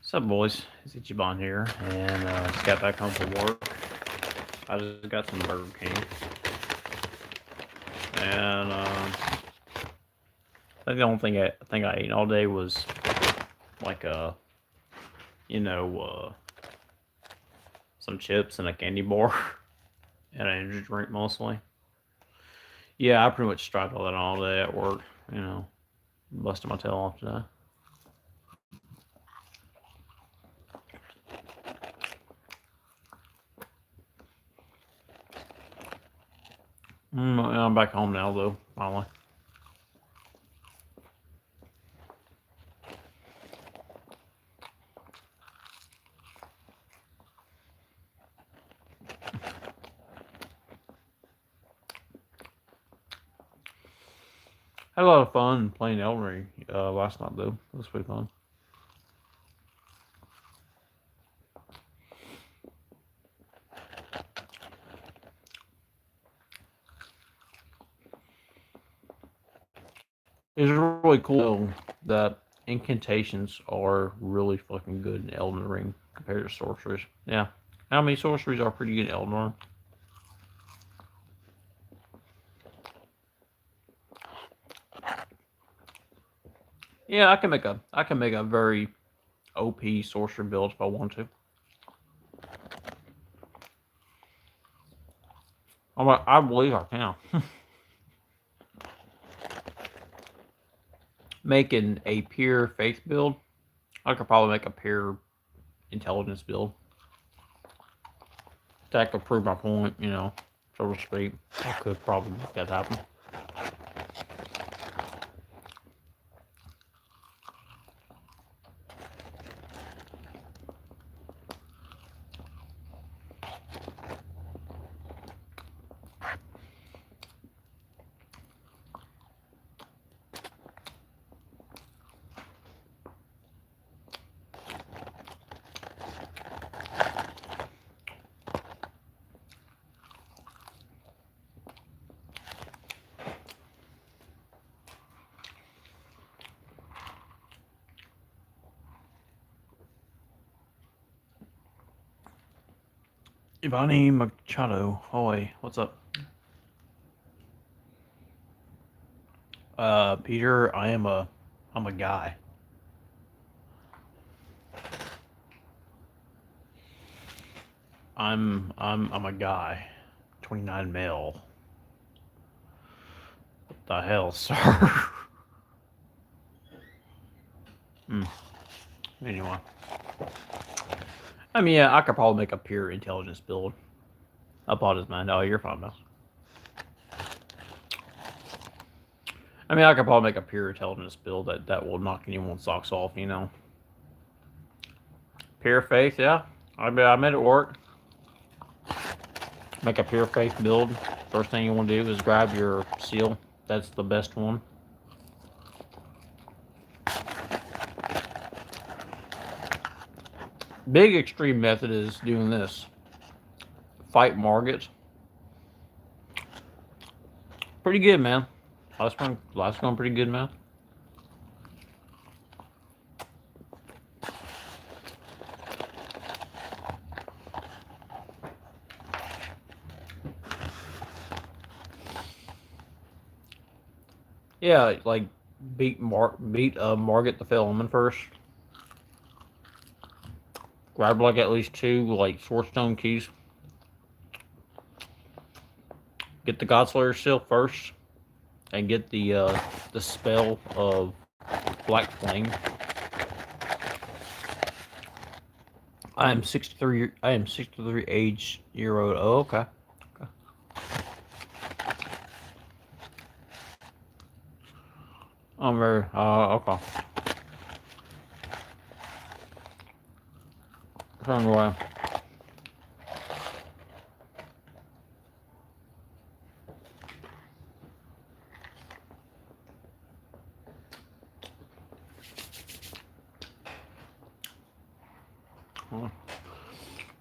What's up, boys? It's Ichiban here, and just got back home from work. I just got some Burger King, and I think the only thing I ate all day was like you know, some chips and a candy bar and an energy drink mostly. Yeah, I pretty much strived all that all day at work. You know, busting my tail off today. I'm back home now though. Finally. Had a lot of fun playing Elden Ring last night though. It was pretty fun. It's really cool that incantations are really fucking good in Elden Ring compared to sorceries. Yeah. How many sorceries are pretty good in Elden Ring? Yeah, I can make a very OP sorcerer build if I want to. I believe I can. Making a pure faith build, I could probably make a pure intelligence build. That could prove my point, so to speak. I could probably make that happen. Ivani Machado. Hoy, what's up? Peter, I'm a guy. I'm a guy. 29 male. What the hell, sir? Hmm. Anyway. I mean, yeah, I could probably make a pure intelligence build. I apologize, man. Oh, you're fine, man. I mean, I could probably make a pure intelligence build that will knock anyone's socks off. Pure faith, yeah. I made it work. Make a pure faith build. First thing you want to do is grab your seal. That's the best one. Big extreme method is doing this. Fight Margit. Pretty good, man. Last one pretty good, man. Yeah, like beat Margit the Fellman first. Grab like at least two like Swordstone keys. Get the Godslayer seal first, and get the spell of Black Flame. I am 63. I am 63 age year old. Oh, okay. Okay. I'm very. Okay. Turn away.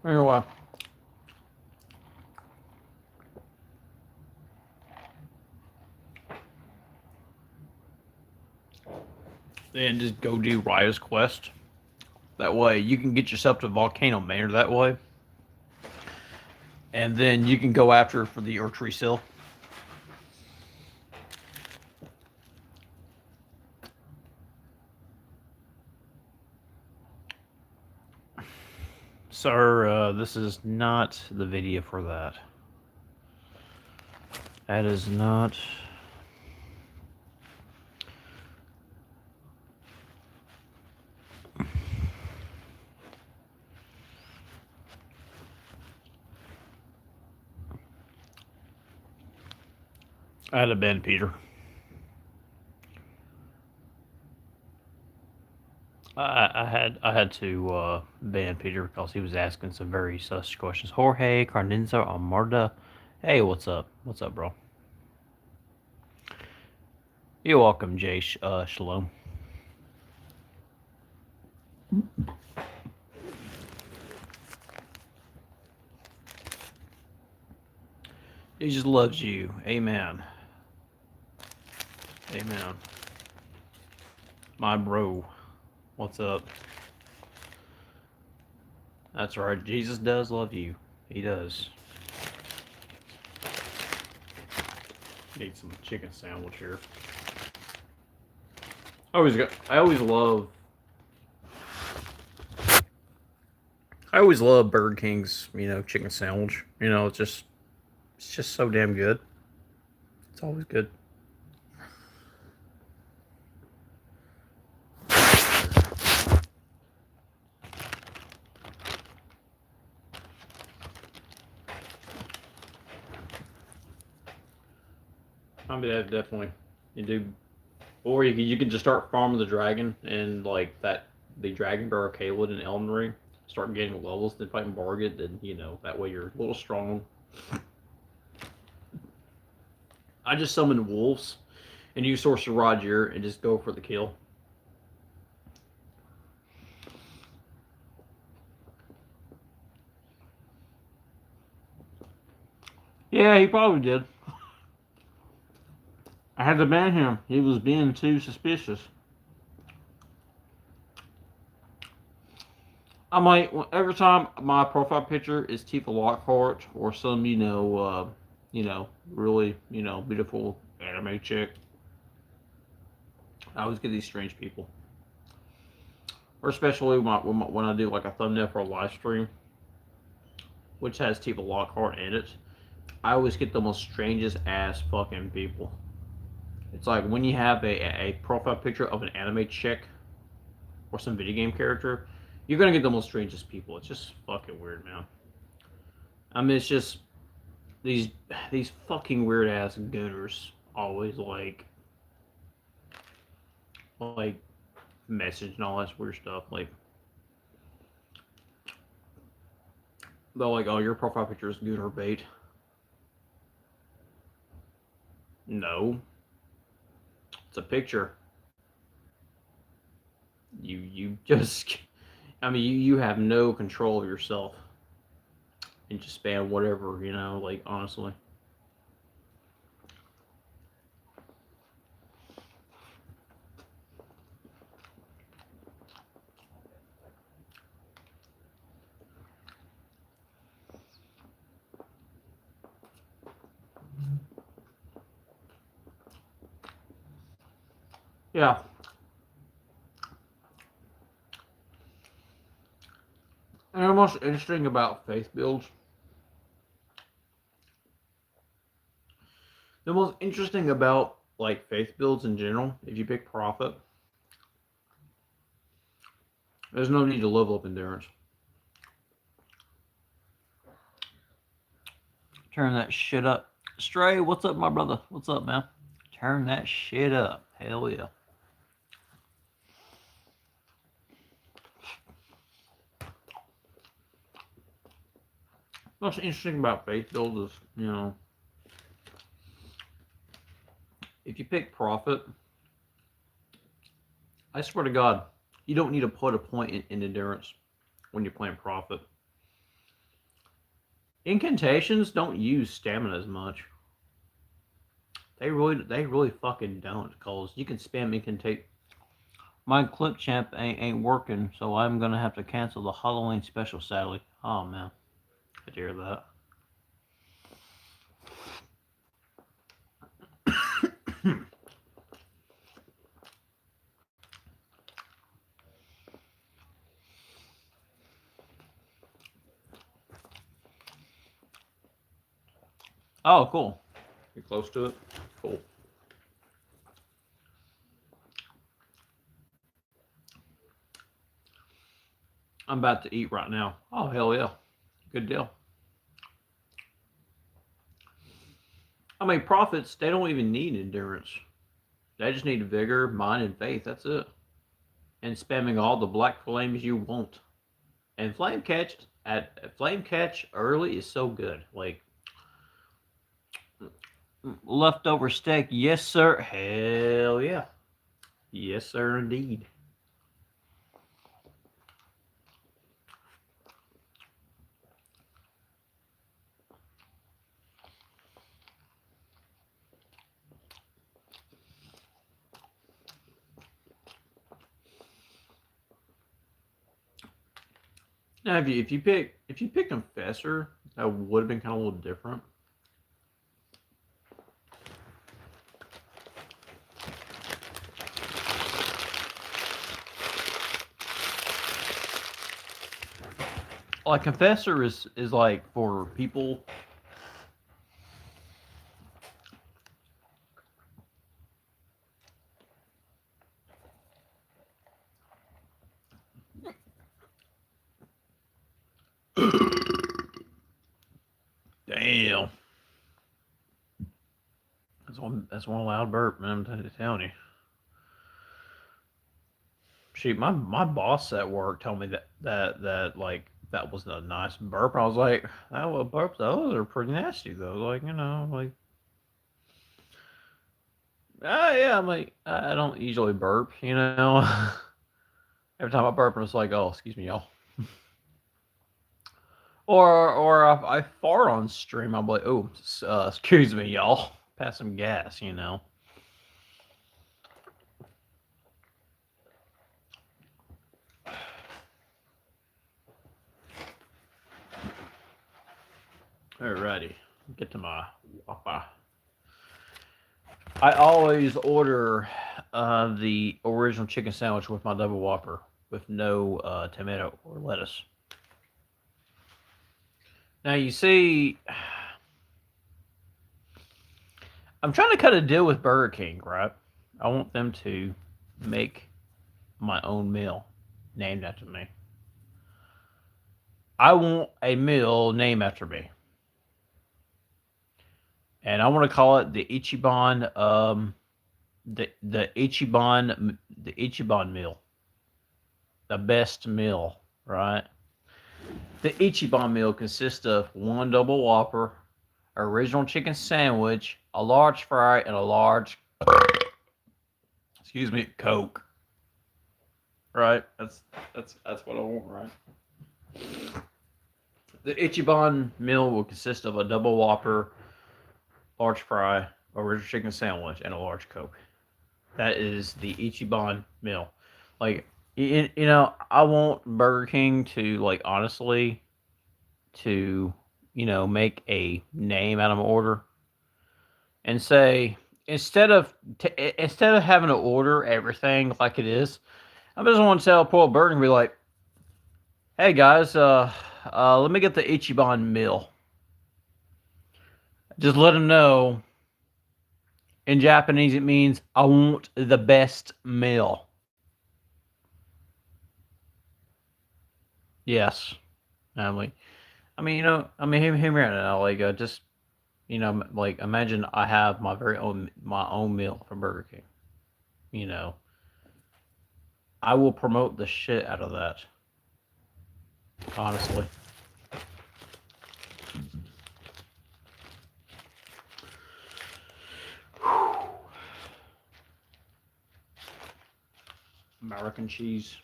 Anyway. Then just go do Raya's quest. That way you can get yourself to Volcano Manor that way. And then you can go after for the archery seal. Sir, this is not the video for that. That is not... I had to ban Peter. I had to ban Peter because he was asking some very sus questions. Jorge Cardenza Amarda. Hey, what's up? What's up, bro? You're welcome, Jay Shalom. He just loves you. Amen. Amen. My bro. What's up? That's right. Jesus does love you. He does. Need some chicken sandwich here. I always love Burger King's, chicken sandwich. It's just so damn good. It's always good. I mean, definitely. You do, or you can just start farming the dragon and like the dragon bear Caled in Elden Ring. Start getting levels, then fighting Barget, then that way you're a little strong. I just summon wolves, and use Sorcerer Roger and just go for the kill. Yeah, he probably did. I had to ban him. He was being too suspicious. I'm like, every time my profile picture is Tifa Lockhart or some, really, beautiful anime chick, I always get these strange people. Or especially when I do like a thumbnail for a live stream, which has Tifa Lockhart in it, I always get the most strangest ass fucking people. It's like when you have a profile picture of an anime chick or some video game character, you're gonna get the most strangest people. It's just fucking weird, man. I mean, it's just these fucking weird ass gooners always like message and all that weird stuff. Like they're like, "Oh, your profile picture is gooner bait." No, it's a picture. You just, I mean, you have no control of yourself, and just spam whatever, like honestly. Yeah. And the most interesting about faith builds, the most interesting about like faith builds in general, if you pick Prophet, there's no need to level up endurance. Turn that shit up. Stray, what's up, my brother? What's up, man? Turn that shit up. Hell yeah. What's interesting about faith builds is, if you pick Prophet, I swear to God, you don't need to put a point in endurance when you're playing Prophet. Incantations don't use stamina as much. They really fucking don't, because you can spam incantate My clip champ ain't working, so I'm gonna have to cancel the Halloween special, sadly. Oh man, I hear that. Oh, cool. You're close to it. Cool. I'm about to eat right now. Oh hell yeah, good deal. I mean, prophets, they don't even need endurance. They just need vigor, mind, and faith. That's it. And spamming all the black flames you want. And flame catch early is so good. Like leftover steak, yes sir. Hell yeah, yes sir indeed. Now, if you pick Confessor, that would have been kind of a little different. Like Confessor is like for people. Damn, that's one loud burp, man. I'm telling you. Shoot, my boss at work told me that like that was a nice burp. I was like, that was burp. Those are pretty nasty though. Like like yeah. I'm like I don't usually burp. Every time I burp, I'm just like, oh, excuse me, y'all. Or if I fart on stream, I'm like, oh, excuse me, y'all. Pass some gas. Alrighty, get to my Wi-Fi. I always order the original chicken sandwich with my double whopper with no tomato or lettuce. Now you see, I'm trying to cut a deal with Burger King, right? I want them to make my own meal named after me. I want a meal named after me, and I want to call it the Ichiban the Ichiban meal, the best meal, right? The Ichiban meal consists of one double whopper, original chicken sandwich, a large fry, and a large excuse me, Coke. Right? That's what I want, right? The Ichiban meal will consist of a double whopper, large fry, original chicken sandwich, and a large Coke. That is the Ichiban meal. Like I want Burger King to like honestly to make a name out of an order and say instead of having to order everything like it is, I just want to tell poor Burger and be like, hey guys, let me get the Ichiban meal. Just let them know. In Japanese, it means I want the best meal. Yes, family. I mean, hear me right now. Like, just like imagine I have my own meal from Burger King. You know, I will promote the shit out of that. Honestly. American cheese.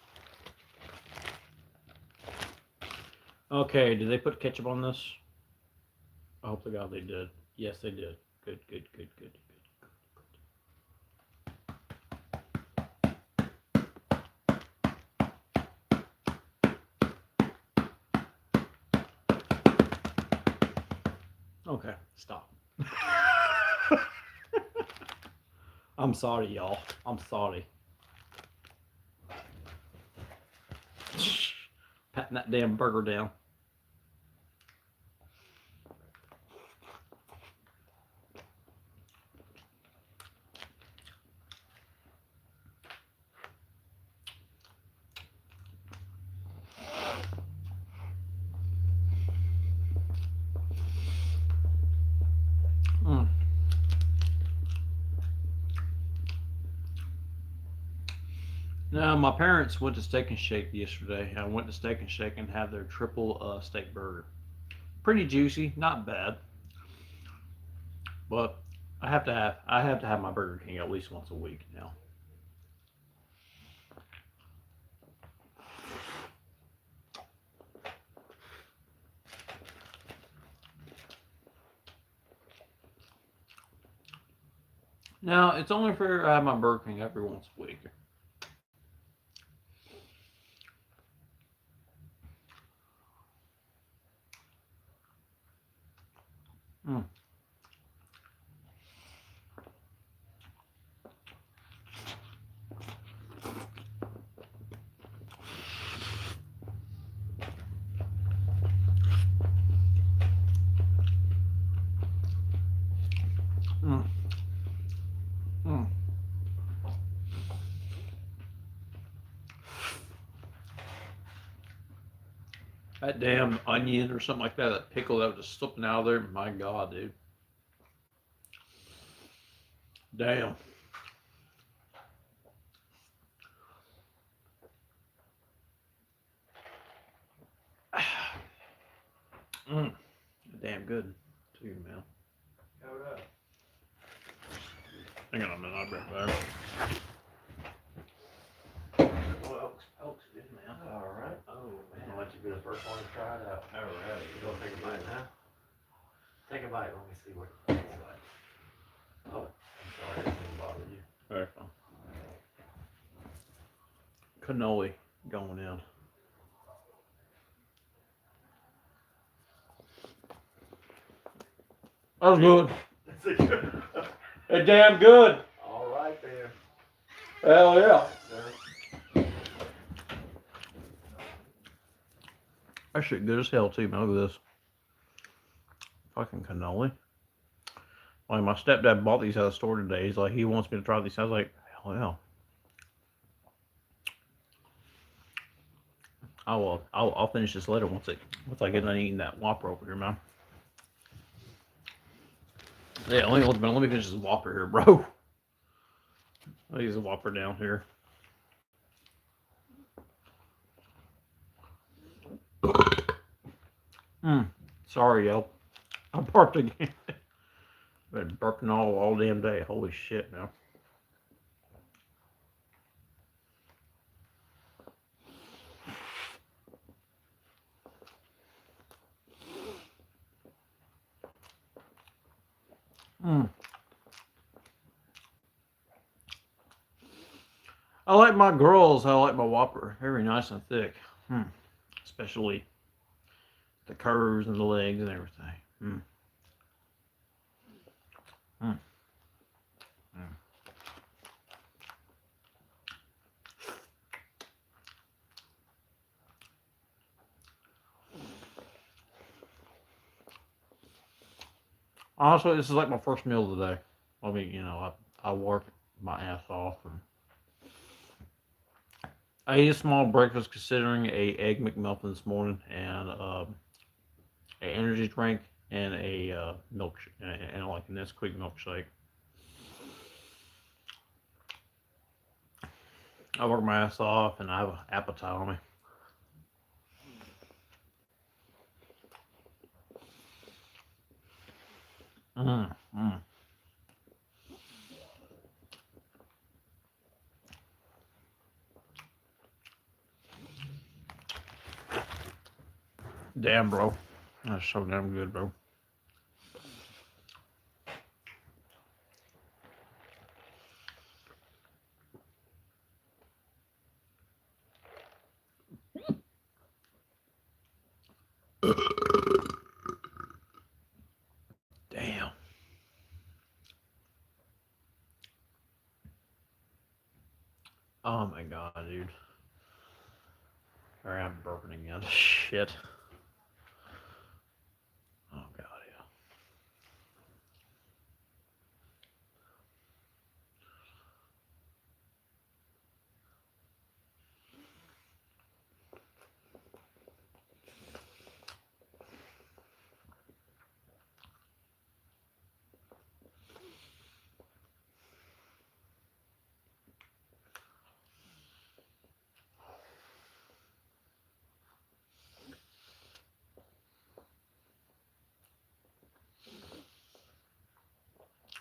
Okay, did they put ketchup on this? I hope to God they did. Yes, they did. Good, good, good, good, good. Okay, stop. I'm sorry, y'all. I'm sorry. Patting that damn burger down. Mm. Now, my parents went to Steak and Shake yesterday. I went to Steak and Shake and had their triple steak burger. Pretty juicy, not bad, but I have to have my Burger King at least once a week now. Now, it's only fair I have my Burger King every once a week. Mm, mm, mm. That damn onion or something like that, that pickle that was just slipping out of there. My God, dude. Damn. Mm, damn good, too, man. Hang on a minute, I'll be right back. Oh, that looks good, man. All right. Oh man, I'll let you be the first one to try it out. all right. You gonna take a bite now? Take a bite. Let me see what it tastes like. Oh, I'm sorry, I didn't bother you. Very fun. Cannoli going in. That was good. It's damn good. All right then. Hell yeah. Sir. That shit good as hell too, man. Look at this. Fucking cannoli. Like my stepdad bought these out of the store today. He's like, he wants me to try these. I was like, hell yeah. I'll finish this later once I get done eating that Whopper over here, man. Yeah, let me finish this Whopper here, bro. I'll use a Whopper down here. Mm, sorry, yo. I burped again. Been burping all damn day. Holy shit, man. Mm. I like my girls. I like my Whopper. Very nice and thick. Mm. Especially the curves and the legs and everything. Mm. Mm. Mm. Honestly, this is like my first meal of the day. I mean, I work my ass off, and I ate a small breakfast considering a egg McMuffin this morning and an energy drink and a milk and like a Nesquik milkshake. I work my ass off and I have an appetite on me. Mm, mm. Damn, bro. That's so damn good, bro. Oh my god, dude. Alright, I'm burping again. Shit. Oh god, yeah.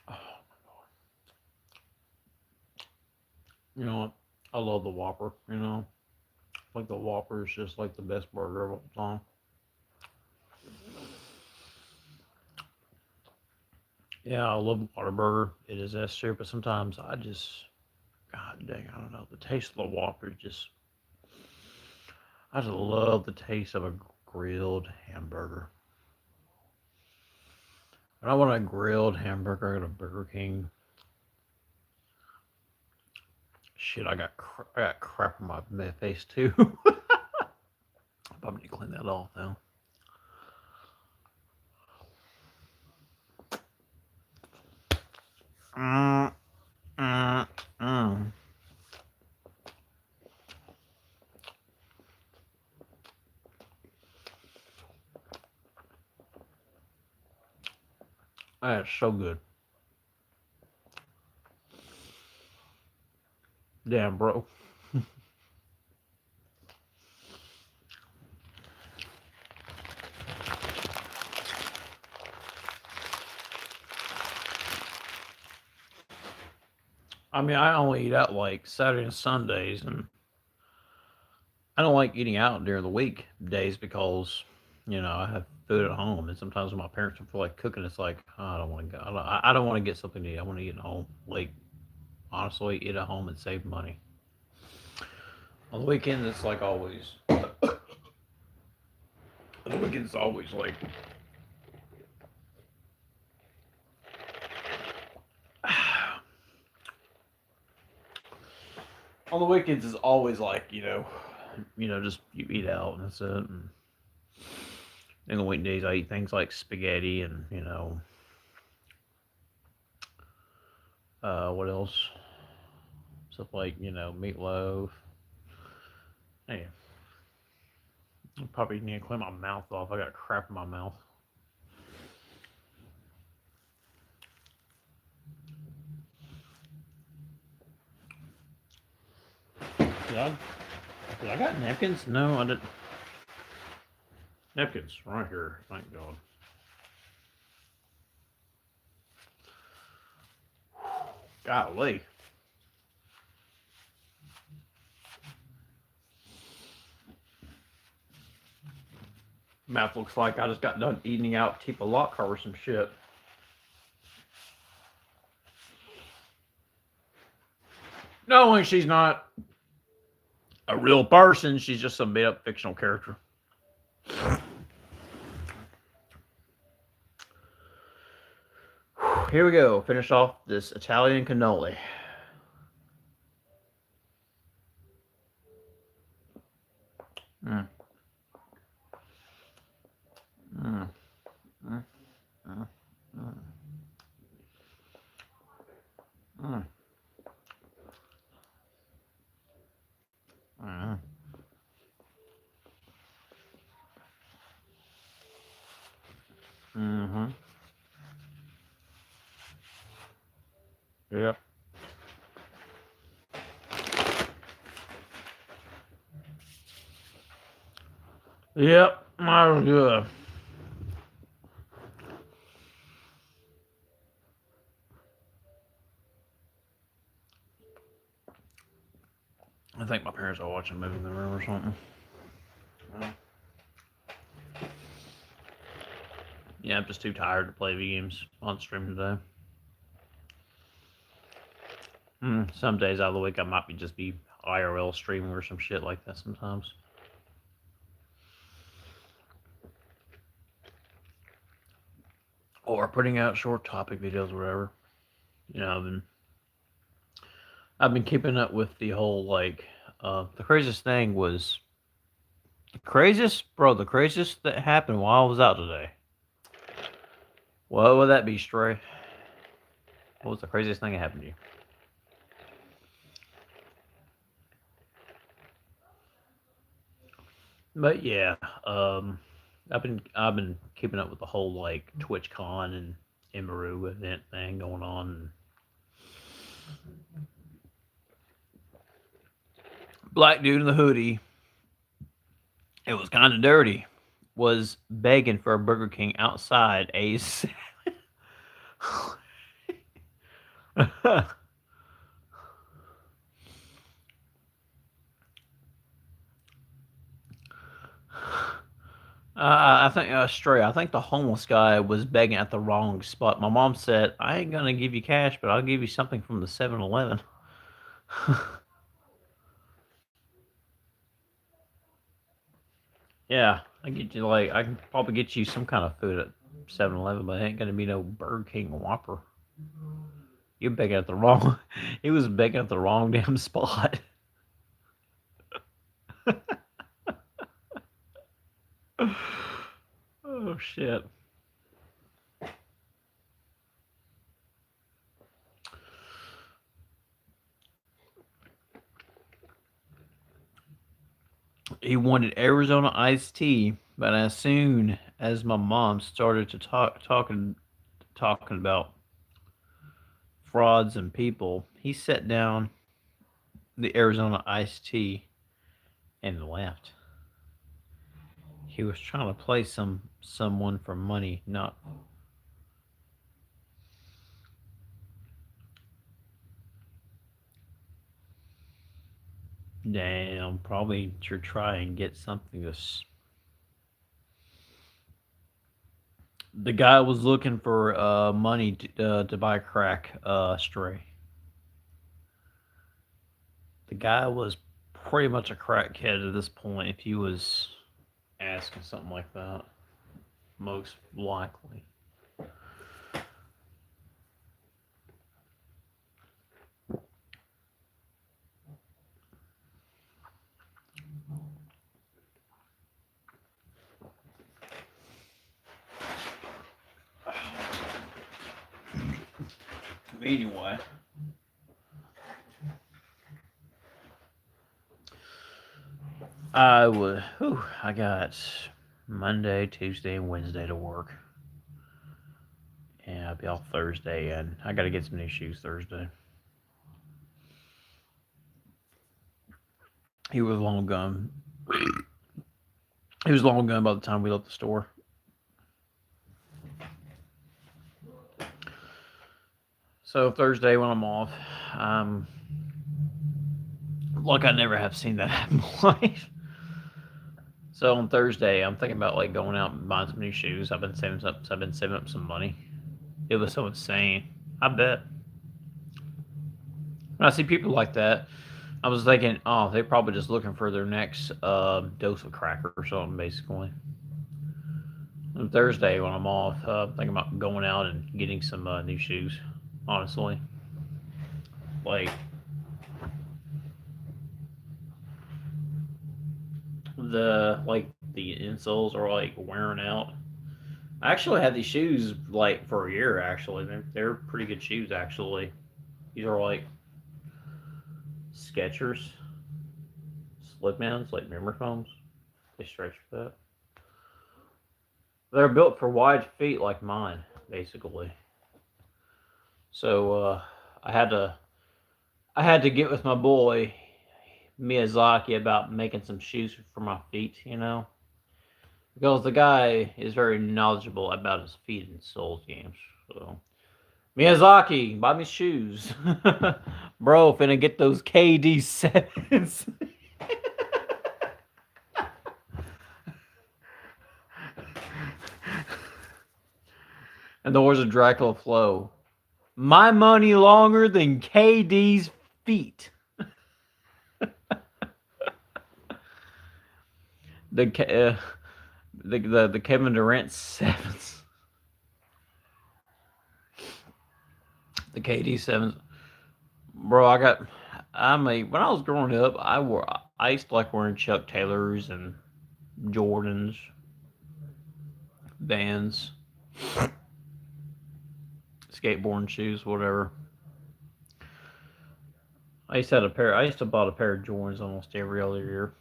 Oh, you know what? I love the Whopper, you know? Like the Whopper is just like the best burger of all time. Yeah, I love Whataburger. It is S tier, but sometimes I just, god dang, I don't know. The taste of the Whopper is just, I just love the taste of a grilled hamburger. When I want a grilled hamburger, I go to Burger King. Shit, I got crap on my face too. I probably need to clean that off now. Mm, mm, mm. That's so good. Damn, bro. I mean, I only eat out like Saturday and Sundays, and I don't like eating out during the week days because, I have food at home, and sometimes when my parents don't feel like cooking, it's like, oh, I don't want to go. I don't want to get something to eat. I want to eat at home. Like, honestly, eat at home and save money. On the weekends, it's like always. On the weekends, it's always like. On the weekends, it's always like, just you eat out and that's it. And in the weekdays, I eat things like spaghetti and, what else? Stuff like, meatloaf. Hey, I probably need to clean my mouth off. I got crap in my mouth. Did I, did I got napkins? No, I didn't. Napkins right here. Thank God. Golly. Mouth looks like I just got done eating out Tipo Lockhart or some shit. Knowing she's not a real person, she's just some made up fictional character. Here we go. Finish off this Italian cannoli. Mm, mm, mm, mm, mm, mm, mm. Mm-hmm. Yep. Yep. That was good. I think my parents are watching a movie in the room or something. Yeah, I'm just too tired to play video games on stream today. Some days out of the week I might be IRL streaming or some shit like that sometimes. Or putting out short topic videos or whatever. I've been I've been keeping up with the whole like the craziest thing was the craziest that happened while I was out today. What would that be, Stray? What was the craziest thing that happened to you? But yeah, I've been keeping up with the whole like TwitchCon and Imaru event thing going on. And black dude in the hoodie, it was kind of dirty, was begging for a Burger King outside Ace. I think Stray. I think the homeless guy was begging at the wrong spot. My mom said, "I ain't gonna give you cash, but I'll give you something from the 7-Eleven." Yeah, I get you like I can probably get you some kind of food at 7-Eleven, but it ain't gonna be no Burger King Whopper. You're begging at the wrong. He was begging at the wrong damn spot. Oh shit. He wanted Arizona iced tea, but as soon as my mom started to talking about frauds and people, he set down the Arizona iced tea and left. He was trying to play someone for money, not damn. Probably to try and get something. The guy was looking for money to buy crack. Stray. The guy was pretty much a crackhead at this point. If he was asking something like that, most likely. Anyway, I would. I got Monday, Tuesday, and Wednesday to work, and I'll be off Thursday. And I got to get some new shoes Thursday. He was long gone. He was long gone by the time we left the store. So Thursday when I'm off, um, like I never have seen that happen in my life. So on Thursday, I'm thinking about like going out and buying some new shoes. I've been saving up some money. It was so insane. I bet. When I see people like that, I was thinking, oh, they're probably just looking for their next dose of crack or something, basically. On Thursday when I'm off, I'm thinking about going out and getting some new shoes. Honestly, like the insoles are like wearing out. I actually had these shoes like for a year. Actually, they're pretty good shoes. Actually, these are like Skechers Slipmans, like memory foams. They stretch for that. They're built for wide feet like mine, basically. So I had to I had to get with my boy Miyazaki about making some shoes for my feet. Because the guy is very knowledgeable about his feet and soles games. So Miyazaki, buy me shoes, bro. Finna get those KD 7s. And the words of Dracula flow. My money longer than KD's feet. The the Kevin Durant 7s. The KD 7s. Bro, I got I mean, when I was growing up, I used to like wearing Chuck Taylors and Jordans, Vans, skateboarding shoes, whatever. I used to bought a pair of Jordans almost every other year.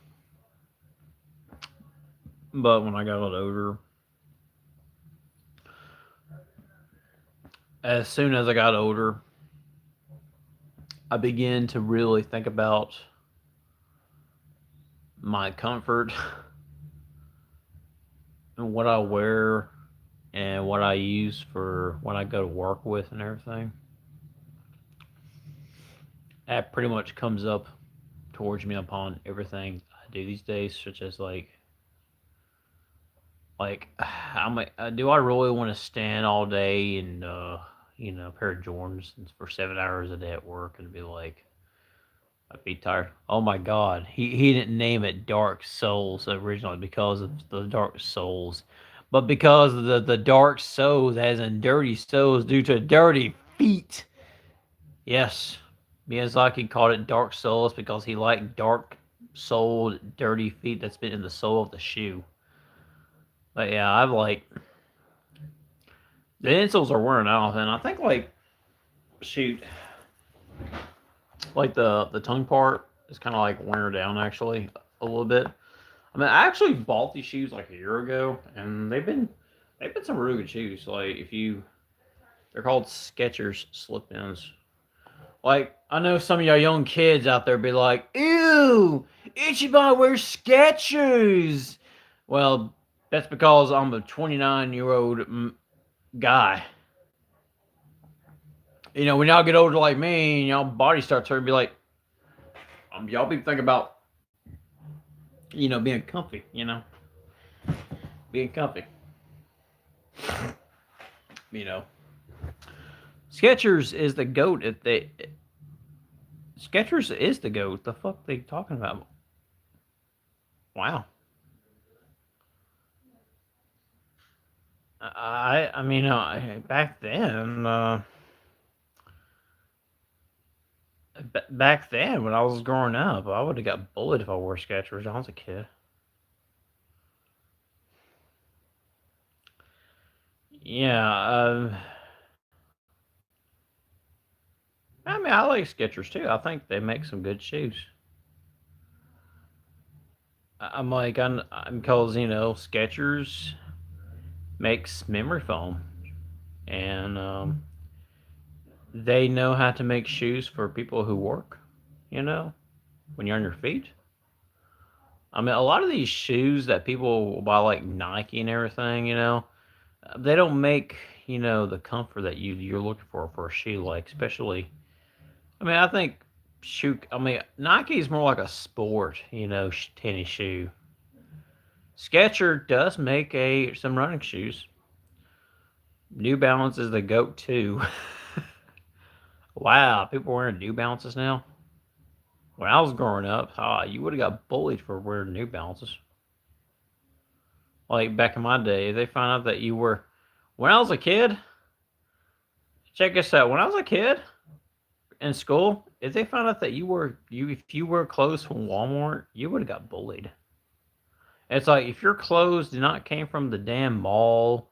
But when I got a little older, as soon as I got older, I began to really think about my comfort and what I wear and what I use for when I go to work with and everything. That pretty much comes up towards me upon everything I do these days, such as like I'm like, do I really want to stand all day and a pair of Jordans for 7 hours a day at work and be like, I'd be tired. Oh my God, he didn't name it Dark Souls originally because of the Dark Souls, but because of the Dark Souls, as in dirty souls due to dirty feet. Yes, Miyazaki called it Dark Souls because he liked dark souled, dirty feet that's been in the sole of the shoe. But yeah, I've like the insoles are wearing off, and I think shoot, like the tongue part is kind of like wearing down actually a little bit. I mean, I actually bought these shoes like a year ago, and they've been some really good shoes. Like if you, they're called Skechers slip-ins. Like I know some of y'all young kids out there be like, "Ew, Ichiban wears Skechers." Well, that's because I'm a 29-year-old guy. When y'all get older like me, and y'all body starts hurting, be like, y'all be thinking about, being comfy. Being comfy. You know, Skechers is the goat. If they Skechers is the goat. The fuck they talking about? Wow. I mean, back then, back then when I was growing up, I would have got bullied if I wore Skechers. I was a kid. Yeah. I mean, I like Skechers too. I think they make some good shoes. I'm like, I'm because Skechers makes memory foam, and they know how to make shoes for people who work. You know, when you're on your feet. I mean, a lot of these shoes that people buy, like Nike and everything, they don't make the comfort that you're looking for a shoe. Like, especially, I mean, I think I mean, Nike is more like a sport, tennis shoe. Skechers does make a some running shoes. New Balance is the goat too. Wow, people wearing New Balances now. When I was growing up, you would have got bullied for wearing New Balances. Like back in my day, if they found out that you were, when I was a kid, check this out. When I was a kid in school, if they found out that if you wear clothes from Walmart, you would have got bullied. It's like if your clothes did not came from the damn mall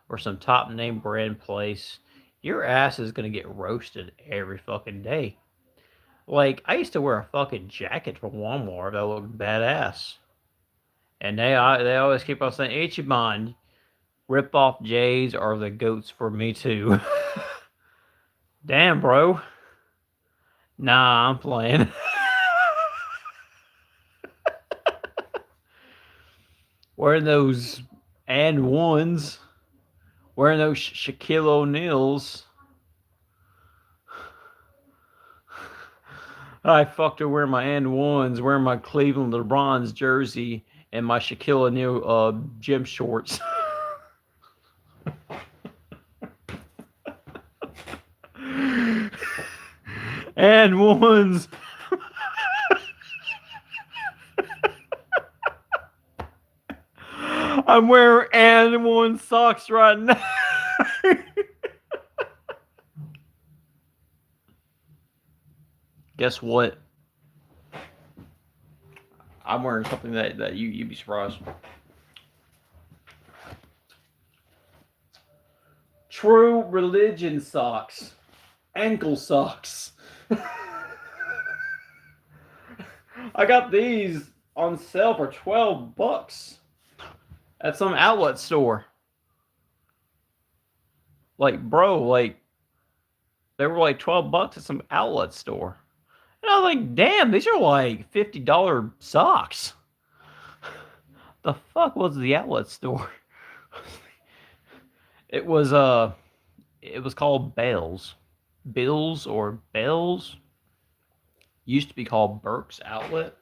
or some top name brand place, your ass is gonna get roasted every fucking day. Like I used to wear a fucking jacket from Walmart that looked badass, and they always keep on saying Ichiban, rip off J's are the goats for me too. Damn, bro. Nah, I'm playing. Wearing those and ones, wearing those Shaquille O'Neals. I fucked her wearing my and ones, wearing my Cleveland LeBron's jersey and my Shaquille O'Neal gym shorts. And ones. I'm wearing and one socks right now. Guess what? I'm wearing something that you'd be surprised. True religion socks, ankle socks. I got these on sale for $12 at some outlet store. Like, bro, like they were like $12 at some outlet store. And I was like, damn, these are like $50 socks. The fuck was the outlet store? It was called Bales. Bills or Bells. Used to be called Burke's Outlet.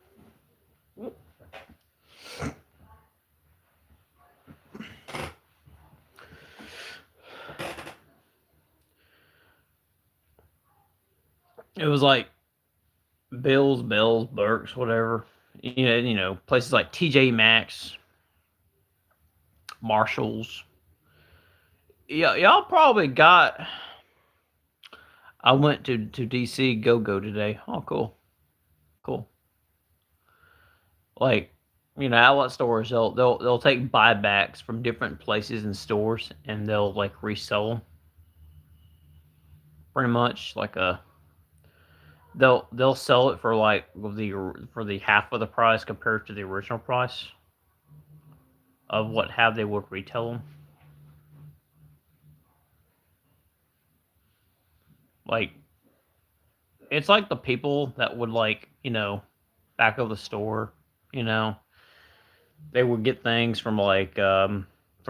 It was like Bills, Bells, Burke's, whatever. You know, places like TJ Maxx, Marshalls. Yeah, y'all probably got. I went to DC Go today. Oh, cool. Like, you know, outlet stores they'll take buybacks from different places and stores and they'll like resell them. Pretty much like a they'll sell it for like the half of the price compared to the original price of how they would retail them. Like, it's like the people that would, like, you know, back of the store, you know, they would get things from like from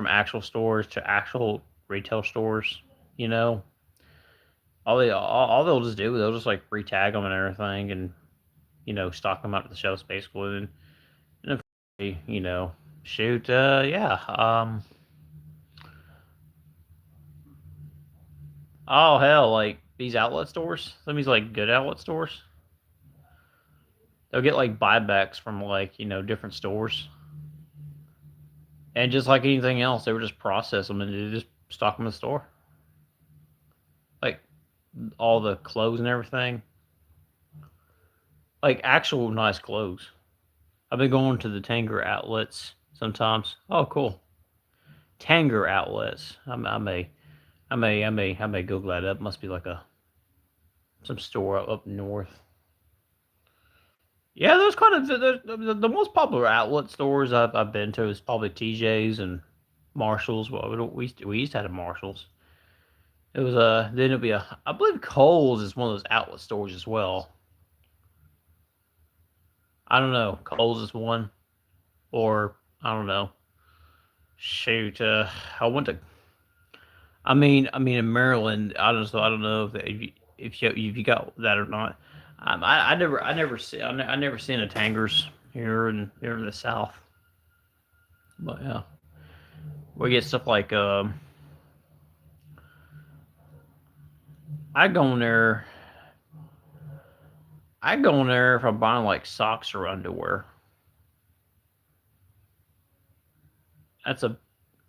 actual stores to actual retail stores, you know. All they'll just do, they'll just like retag them and everything, and you know, stock them out to the shelves basically, and if, you know, shoot, yeah, oh hell, like these outlet stores, some of these like good outlet stores, they'll get like buybacks from like, you know, different stores, and just like anything else, they would just process them and they just stock them in the store, like all the clothes and everything, like actual nice clothes. I've been going to the Tanger outlets sometimes. Oh, cool. Tanger outlets. I may Google that up. Must be like some store up north. Yeah, there's kind of the most popular outlet stores I've been to is probably TJ's and Marshalls. Well, we used to have Marshalls. It was then it'll be I believe Kohl's is one of those outlet stores as well. I don't know. Kohl's is one, or I don't know. Shoot, I went to. I mean, in Maryland, I don't know if you got that or not. I never seen a Tangers here in the South. But yeah, we get stuff like I go in there. I go in there if I'm buying like socks or underwear. That's a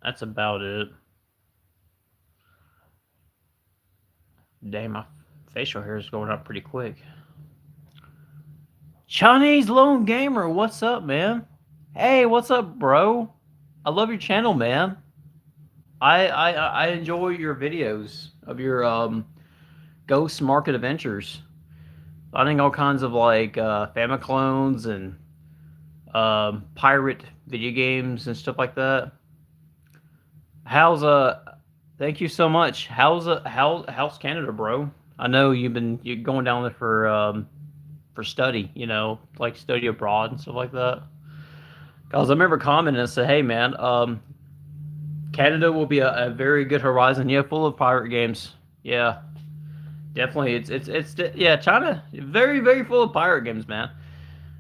that's about it. Damn, my facial hair is going up pretty quick. Chinese Lone Gamer, what's up, man? Hey, what's up, bro? I love your channel, man. I enjoy your videos of your Ghost Market Adventures. Finding all kinds of like Famiclones and pirate video games and stuff like that. How's Thank you so much. How's Canada, bro? I know you're going down there for study, you know, like study abroad and stuff like that. Cause I remember commenting and said, "Hey, man, Canada will be a very good horizon. Yeah, full of pirate games. Yeah, definitely. Yeah, China very full of pirate games, man.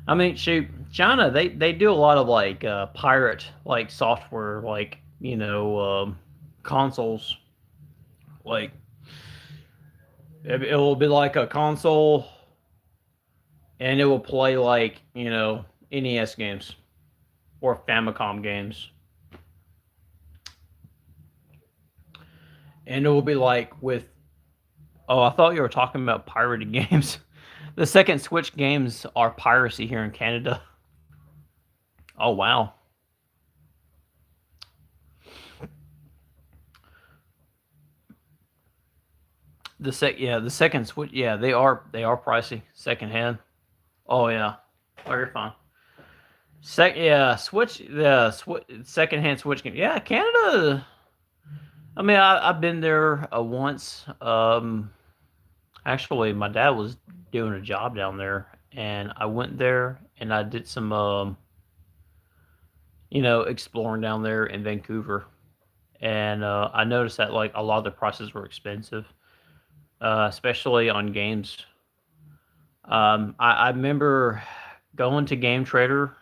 I mean, shoot, China they do a lot of like pirate like software, like you know consoles. Like it will be like a console, and it will play like you know NES games or Famicom games, and it will be like with. Oh, I thought you were talking about pirated games. The second Switch games are piracy here in Canada. Oh wow. The second Switch, yeah, they are pricey secondhand. Oh yeah, oh you're fine. Yeah, Switch the secondhand Switch game. Yeah, Canada. I mean, I've been there once. Actually, my dad was doing a job down there, and I went there and I did some exploring down there in Vancouver, and I noticed that like a lot of the prices were expensive, especially on games. I remember going to Game Trader,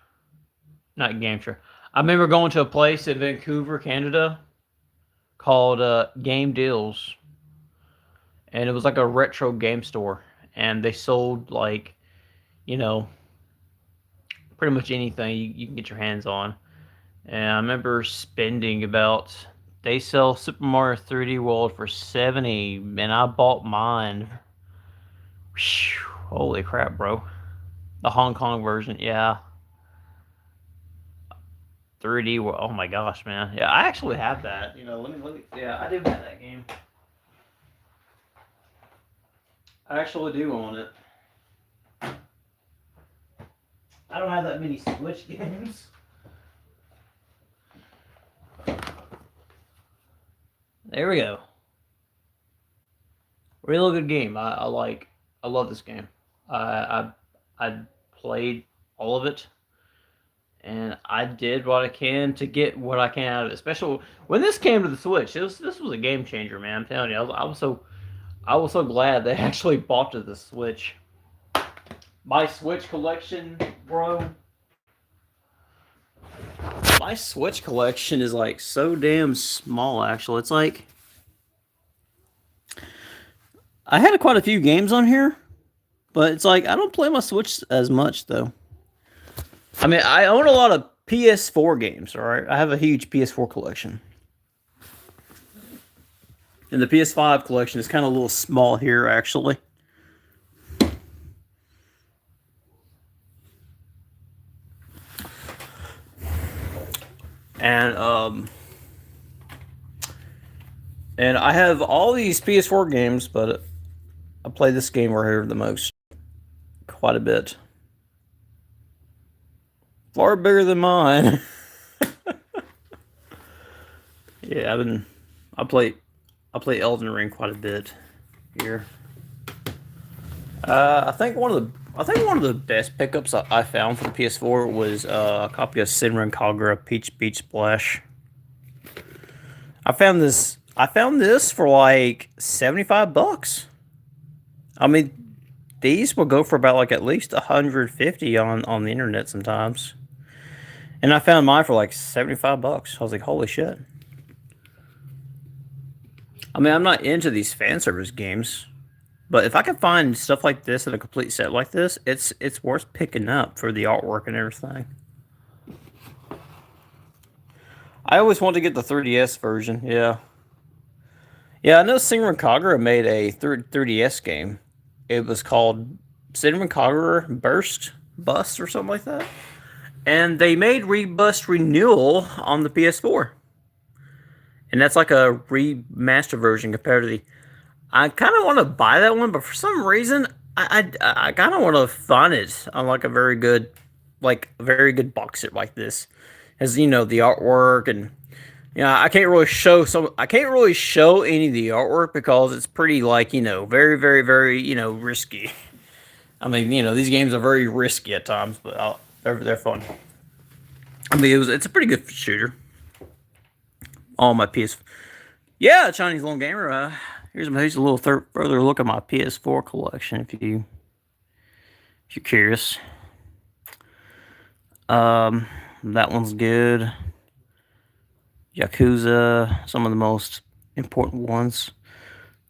not Game Trader. I remember going to a place in Vancouver, Canada, called Game Deals, and it was like a retro game store, and they sold like you know pretty much anything you can get your hands on. And I remember spending about they sell Super Mario 3D World for 70, and I bought mine. Whew, holy crap, bro! The Hong Kong version, yeah. 3D World. Oh my gosh, man. Yeah, I actually have that. Let me. Yeah, I do have that game. I actually do own it. I don't have that many Switch games. There we go. Real good game. I like. I love this game. I played all of it, and I did what I can to get what I can out of it. Especially when this came to the Switch, this was a game changer, man. I'm telling you, I was so glad they actually bought to the Switch. My Switch collection, bro. My Switch collection is like so damn small. Actually, it's like I had quite a few games on here, but it's like I don't play my Switch as much though. I mean, I own a lot of PS4 games. All right, I have a huge PS4 collection, and the PS5 collection is kind of a little small here, actually. And and I have all these PS4 games, but I play this game right here the most, quite a bit, far bigger than mine. Yeah, I play I play Elden Ring quite a bit here. I think one of the best pickups I found for the PS4 was a copy of Senran Kagura Peach Beach Splash. I found this for like $75. I mean, these will go for about like at least 150 on the internet sometimes. And I found mine for like $75. I was like, holy shit. I mean, I'm not into these fan service games, but if I can find stuff like this in a complete set like this, it's worth picking up for the artwork and everything. I always want to get the 3DS version. Yeah, yeah. I know Senran Kagura made a 3DS game. It was called Senran Kagura Bust or something like that. And they made Rebust Renewal on the PS4, and that's like a remaster version compared to the. I kind of want to buy that one, but for some reason, I kind of want to find it on like a very good box set like this, as the artwork and I can't really show I can't really show any of the artwork because it's pretty like very very very risky. I mean these games are very risky at times, but they're fun. I mean it's a pretty good shooter. All my PS, yeah, Chinese Lone Gamer. Here's a little further look at my PS4 collection if you're curious. That one's good. Yakuza, some of the most important ones.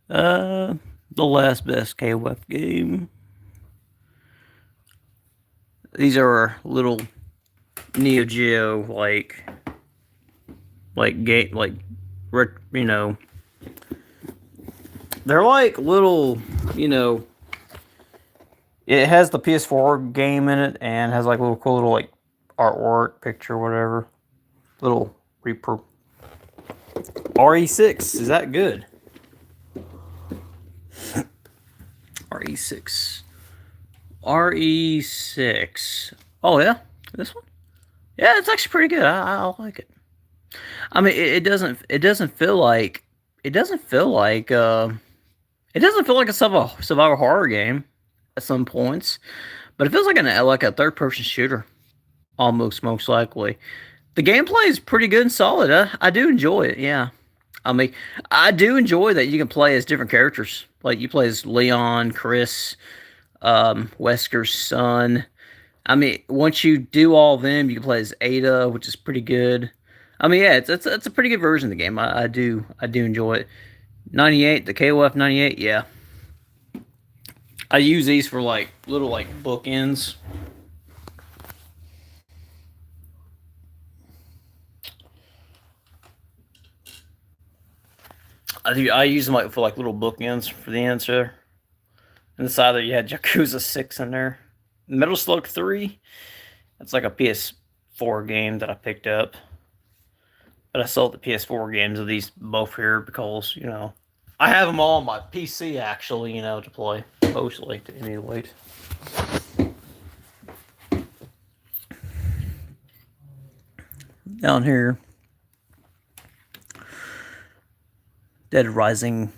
The last best KOF game. These are little Neo Geo game they're like little it has the PS4 game in it and has like little cool little like artwork, picture, whatever. Little Reaper. RE6, is that good? RE6. RE6. Oh, yeah? This one? Yeah, it's actually pretty good. I like it. I mean, it doesn't feel like it doesn't feel like it doesn't feel like a survival horror game at some points, but it feels like a third person shooter almost, most likely. The gameplay is pretty good and solid. I do enjoy it. Yeah, I mean, I do enjoy that you can play as different characters. Like you play as Leon, Chris, Wesker's son. I mean, once you do all of them, you can play as Ada, which is pretty good. I mean, yeah, it's a pretty good version of the game. I do enjoy it. 98, the KOF 98, yeah. I use these for like little like bookends. I use them like for like little bookends for the answer. And the side that you had Yakuza 6 in there. Metal Slug 3. That's like a PS4 game that I picked up. But I sold the PS4 games of these both here because, you know, I have them all on my PC actually, you know, to play. Mostly to emulate. Down here. Dead Rising.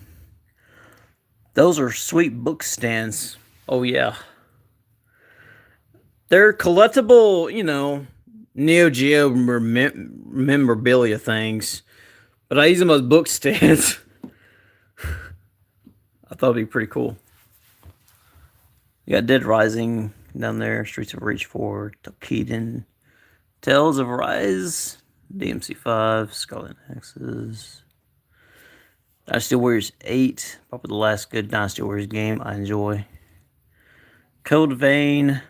Those are sweet book stands. Oh, yeah. They're collectible, you know, Neo Geo memorabilia things. But I use them as book stands. I thought it'd be pretty cool. You got Dead Rising down there, Streets of Rage 4, Tokiden, Tales of Rise, DMC5, Scarlet Nexus, Dynasty Warriors 8, probably the last good Dynasty Warriors game I enjoy. Code Vein,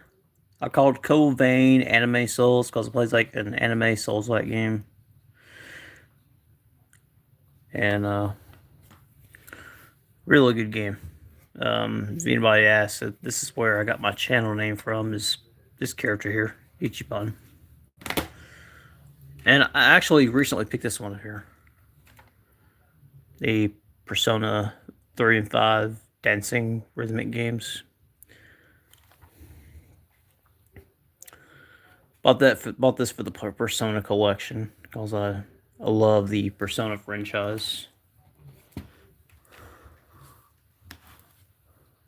I called Code Vein Anime Souls because it plays like an anime Souls-like game. And really good game. If anybody asks, this is where I got my channel name from, is this character here, Ichiban. And I actually recently picked this one up here. The Persona 3 and 5 dancing rhythmic games. Bought this for the Persona collection because I love the Persona franchise.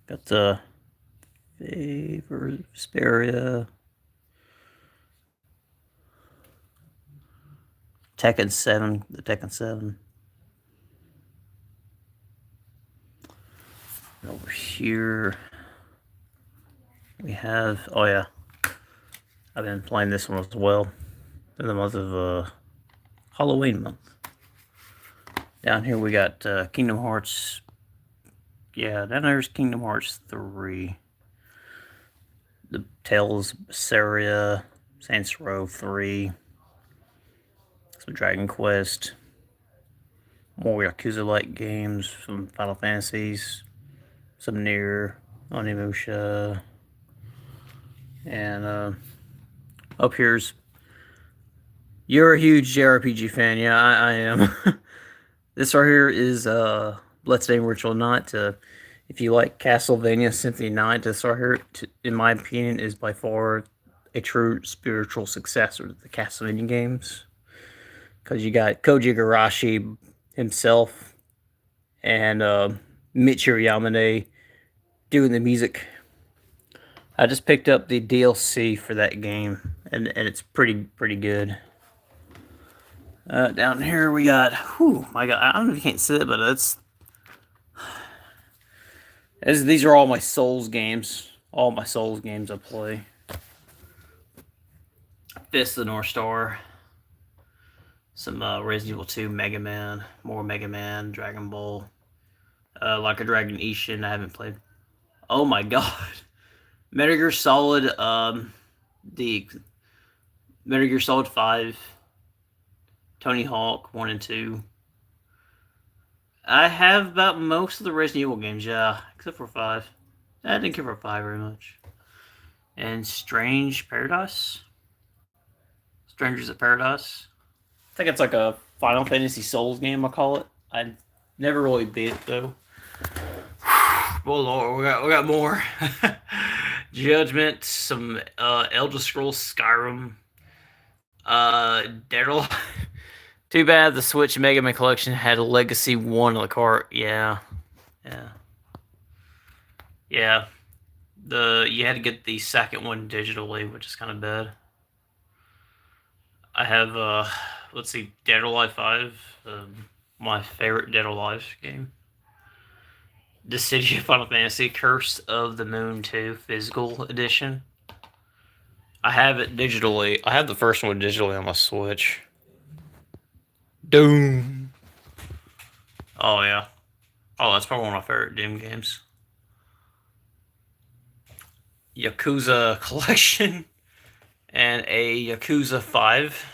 Got the Vesperia, Tekken 7, the Tekken 7. Over here, we have, oh yeah, I've been playing this one as well in the month of Halloween month. Down here we got Kingdom Hearts. Yeah, down there's Kingdom Hearts 3. The Tales of Berseria, Saints Row 3. Some Dragon Quest. More Yakuza-like games, some Final Fantasies. Some Nier, Onimusha. And up here's... You're a huge JRPG fan. Yeah, I am. This right here is Bloodstained Ritual Night. If you like Castlevania Symphony Night, this right here, in my opinion, is by far a true spiritual successor to the Castlevania games. Because you got Koji Igarashi himself and Michiru Yamane doing the music. I just picked up the DLC for that game, and it's pretty good. Down here we got, my God, I don't know if you can't see it, but these are all my Souls games. All my Souls games I play. Fist of the North Star. Some Resident Evil 2, Mega Man, more Mega Man, Dragon Ball. Like a Dragon Ishin, I haven't played. Oh my God. Metal Gear Solid, the Metal Gear Solid 5. Tony Hawk 1 and 2. I have about most of the Resident Evil games, yeah, except for 5. I didn't care for 5 very much. And Strange Paradise. Strangers of Paradise. I think it's like a Final Fantasy Souls game, I call it. I never really beat it though. Oh Lord, we got more. Judgment, some Elder Scrolls Skyrim, Daryl. Too bad the Switch Mega Man Collection had a Legacy 1 on the cart. Yeah. You had to get the second one digitally, which is kind of bad. I have let's see, Dead or Alive 5, my favorite Dead or Alive game. The City of Final Fantasy, Curse of the Moon 2 physical edition. I have it digitally. I have the first one digitally on my Switch. Doom. Oh yeah. Oh, that's probably one of my favorite Doom games. Yakuza Collection and a Yakuza 5.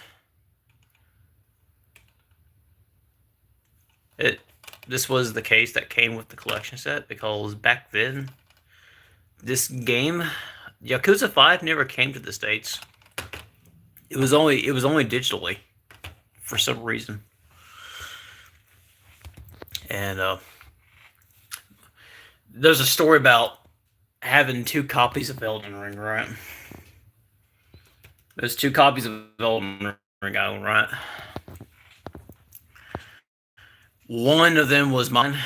This was the case that came with the collection set because back then, this game, Yakuza 5, never came to the States. It was only digitally, for some reason. And there's a story about having 2 copies of Elden Ring, right? There's 2 copies of Elden Ring I own, right? One of them was mine,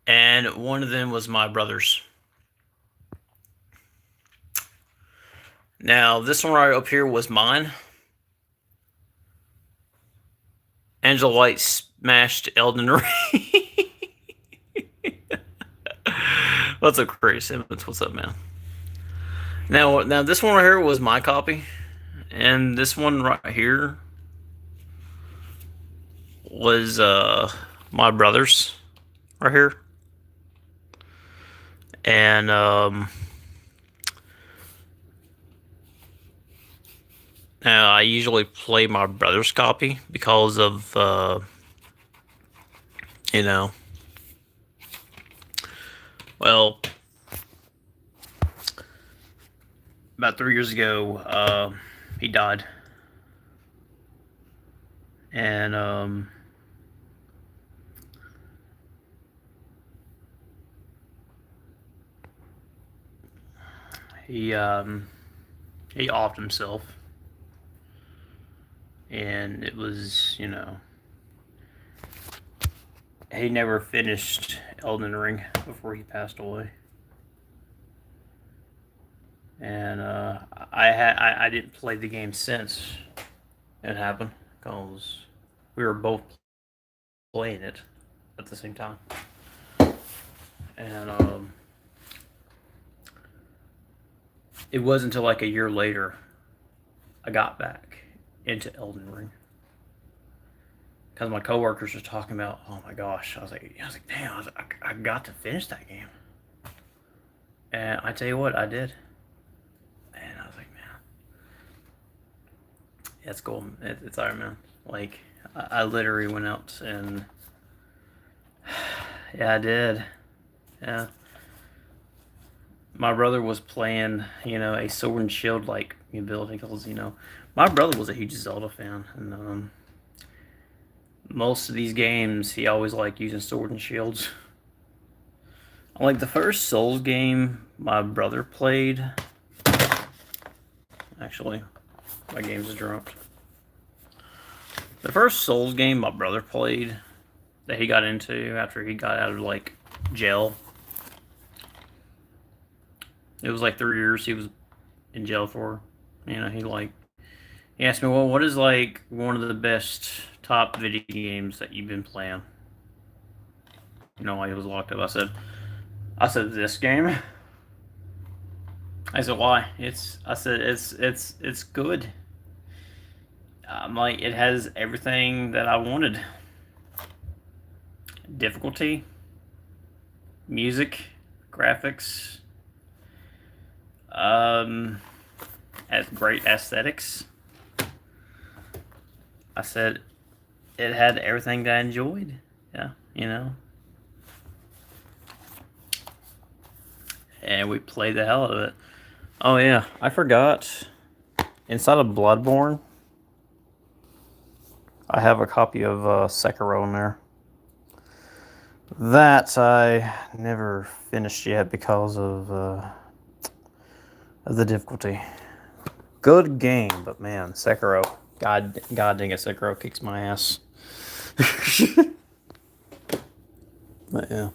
and one of them was my brother's. Now, this one right up here was mine. Angela White smashed Elden Ring. What's up, Chris Simmons? What's up, man? Now, this one right here was my copy, and this one right here was my brother's right here. And now I usually play my brother's copy because of well, about 3 years ago, he died. And he offed himself, and it was, he never finished Elden Ring before he passed away. And I didn't play the game since it happened because we were both playing it at the same time. And it wasn't until like a year later I got back into Elden Ring because my coworkers were talking about. Oh my gosh! I was like, damn! I got to finish that game, and I tell you what, I did. And I was like, man, yeah, it's cool. It's Iron Man. Like, I literally went out and yeah, I did. Yeah. My brother was playing, a sword and shield like ability because, my brother was a huge Zelda fan, and most of these games he always liked using sword and shields. Like the first Souls game my brother played. Actually, my games are dropped. The first Souls game my brother played that he got into after he got out of like jail. It was like 3 years he was in jail for. He asked me, well, what is like one of the best top video games that you've been playing? While he was locked up. I said this game. I said, why? It's good. I'm like, it has everything that I wanted. Difficulty, music, graphics, has great aesthetics. I said it had everything that I enjoyed. Yeah, And we played the hell out of it. Oh yeah, I forgot. inside of Bloodborne, I have a copy of Sekiro in there. That I never finished yet because of the difficulty. Good game, but man, Sekiro. God dang it, Sekiro kicks my ass. But yeah.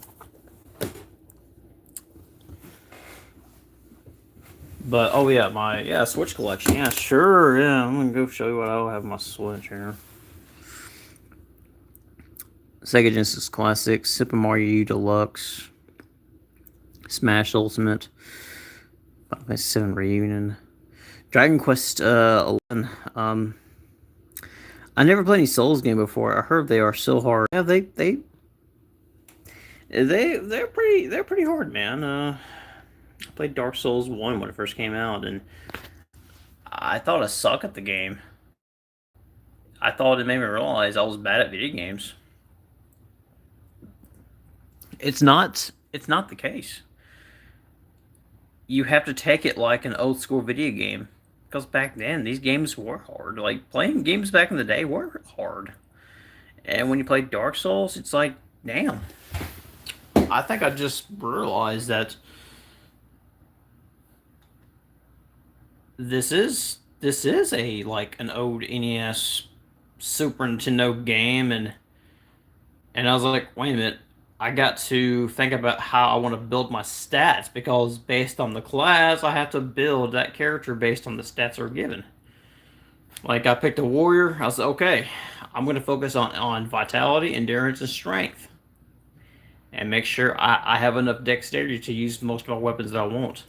But oh yeah, my Switch collection. Yeah, sure. Yeah, I'm gonna go show you what I have on my Switch here. Sega Genesis Classic, Super Mario U Deluxe, Smash Ultimate, Final Fantasy VII Reunion, Dragon Quest 11. I never played any Souls game before. I heard they are so hard. Yeah, they're pretty hard, man. I played Dark Souls 1 when it first came out, and I thought I suck at the game. I thought it made me realize I was bad at video games. It's not the case. You have to take it like an old school video game. Because back then, these games were hard. Like, playing games back in the day were hard. And when you play Dark Souls, it's like, damn. I think I just realized that this is a like an old NES Super Nintendo game, and I was like, wait a minute, I got to think about how I want to build my stats, because based on the class, I have to build that character based on the stats that are given. Like, I picked a warrior, I was like, okay, I'm going to focus on vitality, endurance, and strength. And make sure I have enough dexterity to use most of my weapons that I want.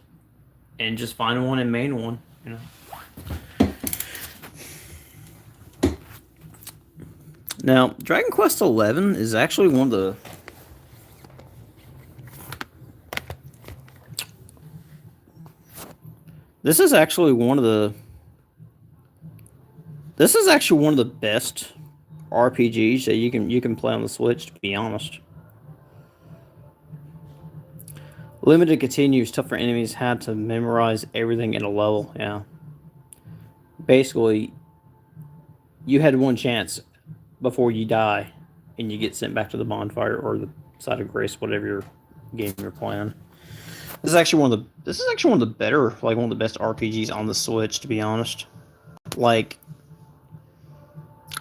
And just find one and main one, you know. Now, Dragon Quest XI is actually one of the... This is actually one of the best RPGs that you can play on the Switch, to be honest. Limited continues, tougher enemies had to memorize everything in a level, yeah. Basically, you had one chance before you die, and you get sent back to the bonfire or the side of grace, whatever game you're playing. This is actually one of the better, like one of the best RPGs on the Switch, to be honest. Like,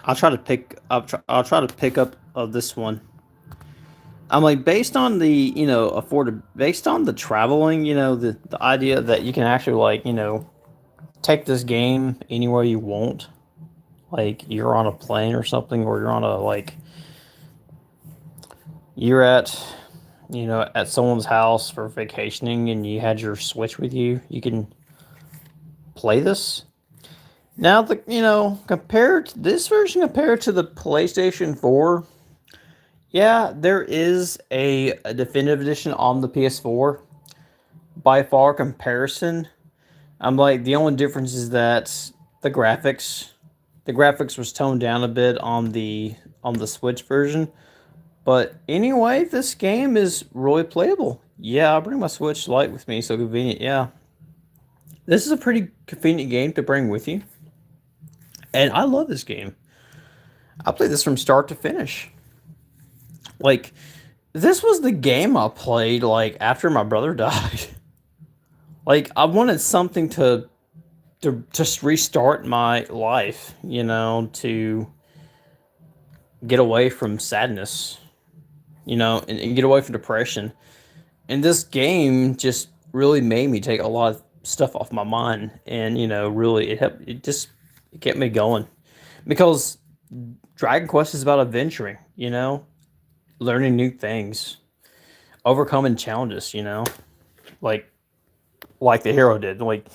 I'll try to pick up this one. I'm like, based on the based on the traveling, the idea that you can actually, like, take this game anywhere you want. Like, you're on a plane or something, or you're on a, like, you're at someone's house for vacationing, and you had your Switch with you. You can play this. Now, compared to this version compared to the PlayStation 4, yeah, there is a definitive edition on the PS4. By far comparison, I'm like, the only difference is that the graphics was toned down a bit on the Switch version. But anyway, this game is really playable. Yeah, I'll bring my Switch Lite with me, so convenient. Yeah, this is a pretty convenient game to bring with you, and I love this game. I played this from start to finish. Like, this was the game I played, like, after my brother died. Like, I wanted something to just restart my life, to get away from sadness, and get away from depression. And this game just really made me take a lot of stuff off my mind, and really it kept me going, because Dragon Quest is about adventuring, learning new things, overcoming challenges, like the hero did. Like,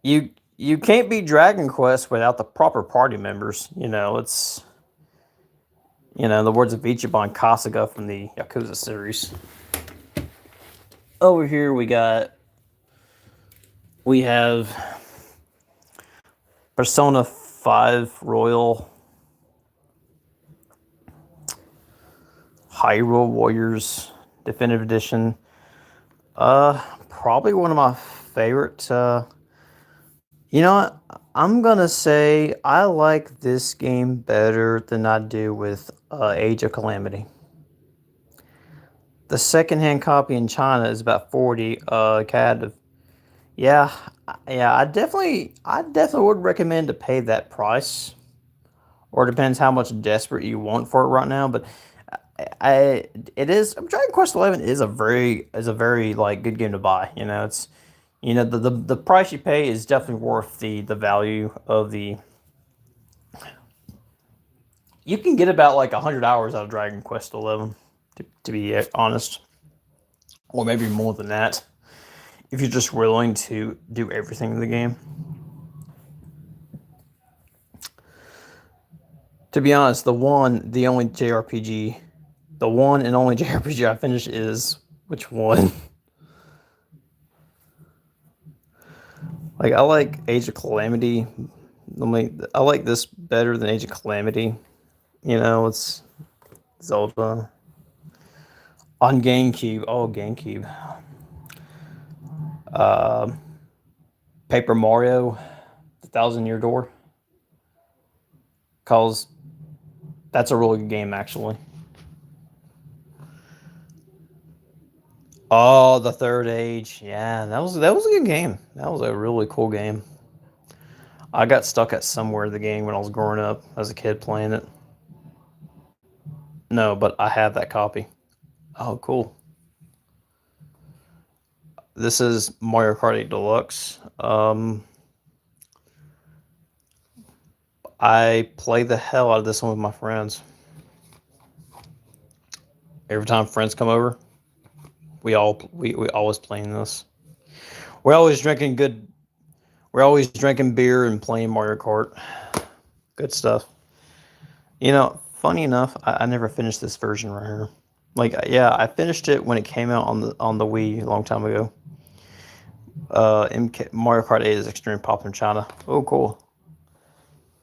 you can't beat Dragon Quest without the proper party members. It's in the words of Ichiban Kasuga from the Yakuza series. Over here we have Persona 5 Royal, Hyrule Warriors Definitive Edition. Probably one of my favorite You know what? I'm gonna say I like this game better than I do with Age of Calamity. The secondhand copy in China is about 40 CAD. Yeah, yeah. I definitely would recommend to pay that price, or it depends how much desperate you want for it right now. But it is Dragon Quest 11 is a very like good game to buy. You know, it's the price you pay is definitely worth the value of the. You can get about like 100 hours out of Dragon Quest 11, to be honest, or maybe more than that if you're just willing to do everything in the game. To be honest, the only JRPG, the one and only JRPG I finished is which one? Like I like Age of Calamity. I like this better than Age of Calamity. You know, it's Zelda on GameCube. Oh, GameCube. Uh, Paper Mario, The Thousand Year Door. Cause that's a really good game actually. Oh, the Third Age. Yeah, that was a good game. That was a really cool game. I got stuck at somewhere in the game when I was growing up as a kid playing it. No, but I have that copy. Oh, cool. This is Mario Kart 8 Deluxe. I play the hell out of this one with my friends. Every time friends come over, we always playing this. We're always drinking good. We're always drinking beer and playing Mario Kart. Good stuff. You know, funny enough, I never finished this version right here. Like, yeah, I finished it when it came out on the Wii a long time ago. Mario Kart 8 is extremely popular in China. Oh, cool.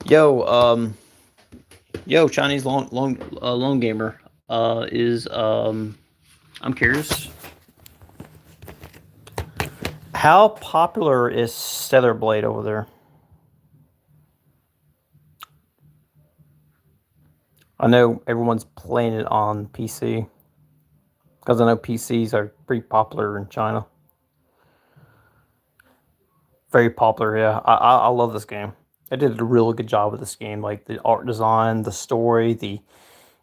Yo, yo, Chinese long gamer. Is I'm curious. How popular is Stellar Blade over there? I know everyone's playing it on PC because I know PCs are pretty popular in China. Very popular, yeah. I love this game. I did a really good job with this game, like the art design, the story, the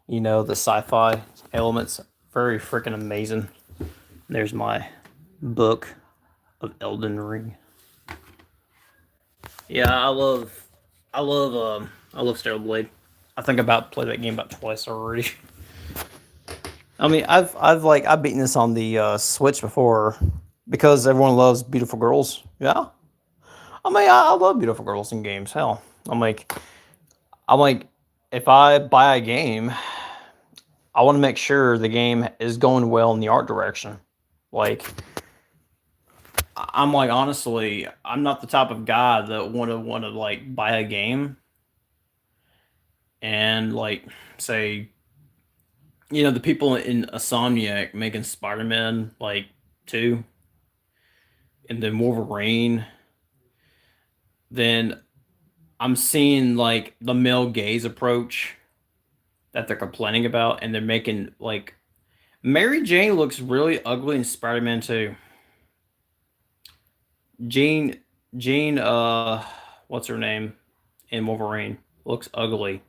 sci-fi elements. Very freaking amazing. There's my book of Elden Ring. Yeah, I love Stellar Blade. I think about played that game about twice already. I mean, I've beaten this on the Switch before because everyone loves beautiful girls. Yeah, I mean, I love beautiful girls in games. Hell, I'm like, if I buy a game, I want to make sure the game is going well in the art direction. Like, I'm like, honestly, I'm not the type of guy that want to like buy a game and like say, the people in Insomniac making Spider-Man like 2 and then Wolverine, then I'm seeing like the male gaze approach that they're complaining about, and they're making like Mary Jane looks really ugly in Spider-Man 2. Jean, Jean, what's her name in Wolverine looks ugly.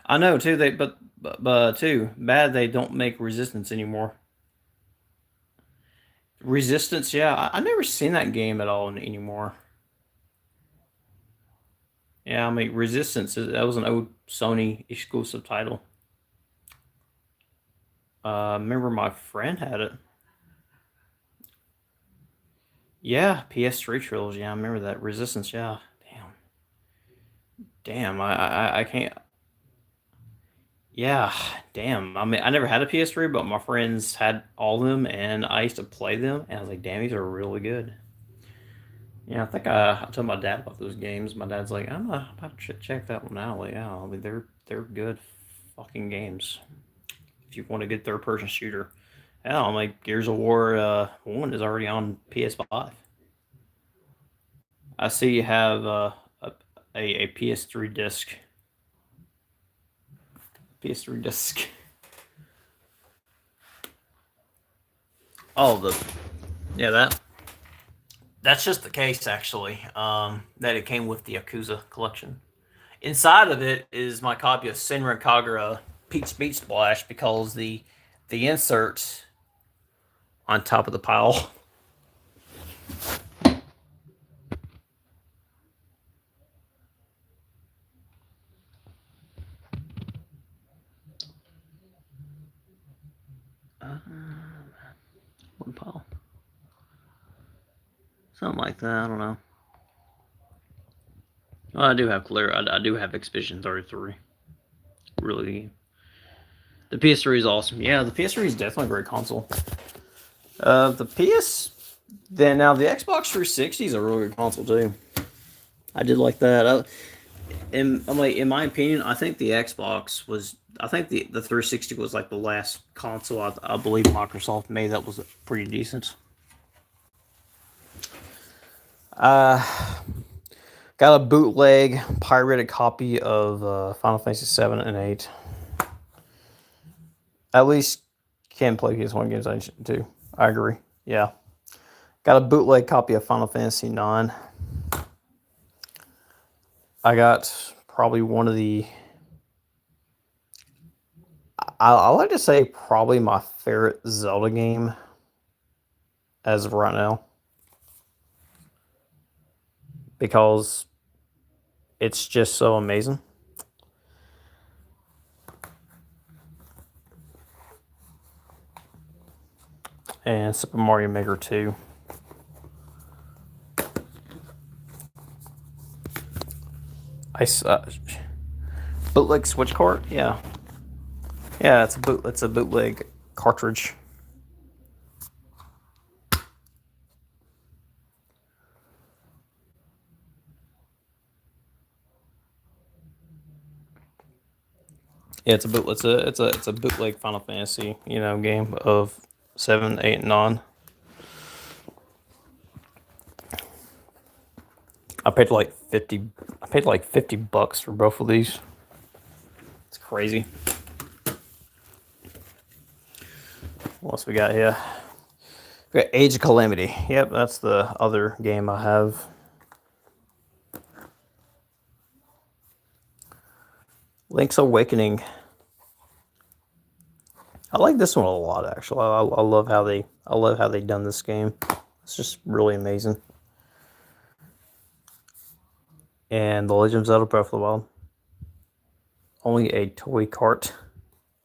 I know too. But too bad they don't make Resistance anymore. Resistance, yeah, I never seen that game at all anymore. Yeah, I mean Resistance that was an old Sony exclusive title. Remember my friend had it. Yeah, PS3 trilogy. Yeah, I remember that Resistance. Yeah, damn. I can't. Yeah, damn. I mean, I never had a PS3, but my friends had all of them, and I used to play them, and I was like, damn, these are really good. Yeah, I think I told my dad about those games. My dad's like, I'm about to check that one out. Like, yeah, I mean, they're good fucking games. If you want a good third person shooter, yeah, I'm like Gears of War 1 is already on PS5. I see you have a PS3 disc. PS3 disc. Oh, that's just the case actually. That it came with the Yakuza collection. Inside of it is my copy of Senran Kagura Peach Beach Splash because the insert on top of the pile. One pile. Something like that. I don't know. Well, I do have clear. I do have Expedition 33. Really, the PS3 is awesome. Yeah, the PS3 is definitely a great console. The PS. Then now the Xbox 360 is a really good console too. I did like that. In my opinion, I think the Xbox was. I think the 360 was like the last console I believe Microsoft made that was pretty decent. Got a bootleg pirated copy of Final Fantasy 7 and 8. At least can play PS1 games too. I agree. Yeah. Got a bootleg copy of Final Fantasy 9. I got probably one of the. I like to say probably my favorite Zelda game as of right now. Because it's just so amazing. And Super Mario Maker 2. Bootleg Switch cart? Yeah. Yeah, it's a bootleg cartridge. Yeah, it's a bootleg Final Fantasy, game of 7, 8, and 9. I paid like $50 for both of these. It's crazy. What else we got here? We got Age of Calamity. Yep, that's the other game I have. Link's Awakening. I like this one a lot, actually. I love how they done this game. It's just really amazing. And The Legend of Zelda Breath of the Wild. Only a toy cart.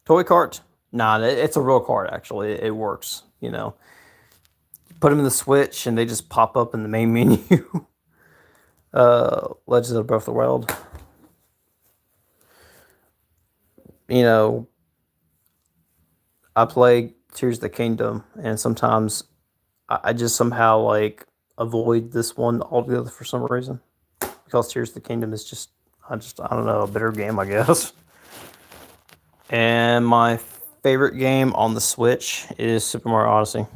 Toy cart? Nah, it's a real cart, actually. It works, Put them in the Switch, and they just pop up in the main menu. Legend of Breath of the Wild. I play Tears of the Kingdom, and sometimes I just somehow avoid this one altogether for some reason. Because Tears of the Kingdom is just I don't know, a better game, I guess. And my favorite game on the Switch is Super Mario Odyssey.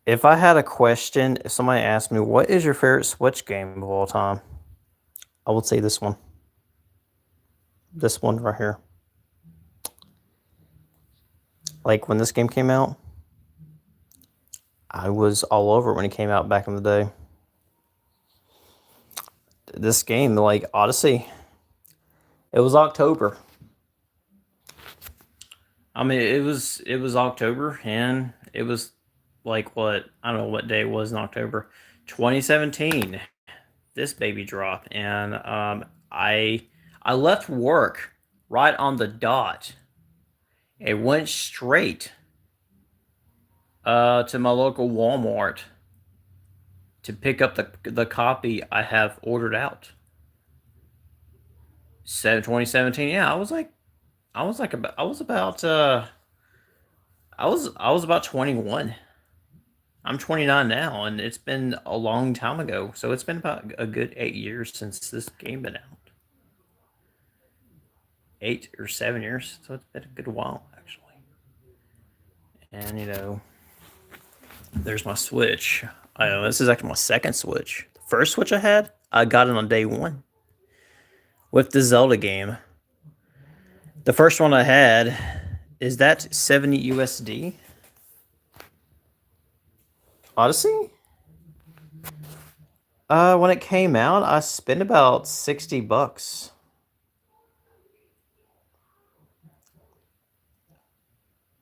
If I had a question, if somebody asked me, what is your favorite Switch game of all time? I would say this one. This one right here. Like when this game came out, I was all over it when it came out back in the day. This game, like Odyssey, it was October. I mean, it was October, and it was like what, I don't know what day it was in October, 2017. This baby dropped, and I left work right on the dot. It went straight to my local Walmart to pick up the copy I have ordered out. 2017. Yeah, I was about 21. I'm 29 now, and it's been a long time ago. So it's been about a good 8 years since this game been out. 8 or 7 years. So it's been a good while, actually. And there's my Switch. I know this is actually my second Switch. The first Switch I had, I got it on day one with the Zelda game. The first one I had is that 70 USD. Odyssey? When it came out, I spent about $60.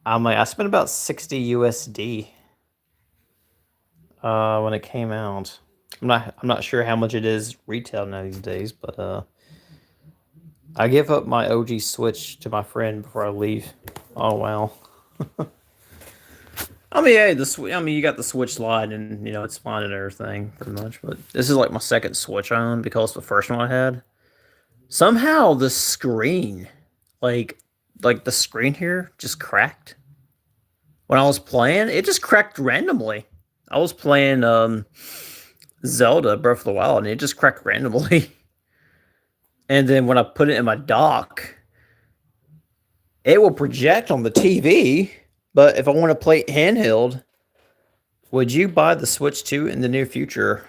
I spent about 60 USD when it came out. I'm not sure how much it is retail now these days, but I give up my OG Switch to my friend before I leave. Oh wow. I mean, hey, you got the Switch Lite, and it's fine and everything, pretty much. But this is like my second Switch I own because the first one I had. Somehow the screen, like, the screen here just cracked. When I was playing, it just cracked randomly. I was playing Zelda Breath of the Wild, and it just cracked randomly. And then when I put it in my dock, it will project on the TV. But if I want to play it handheld, would you buy the Switch 2 in the near future?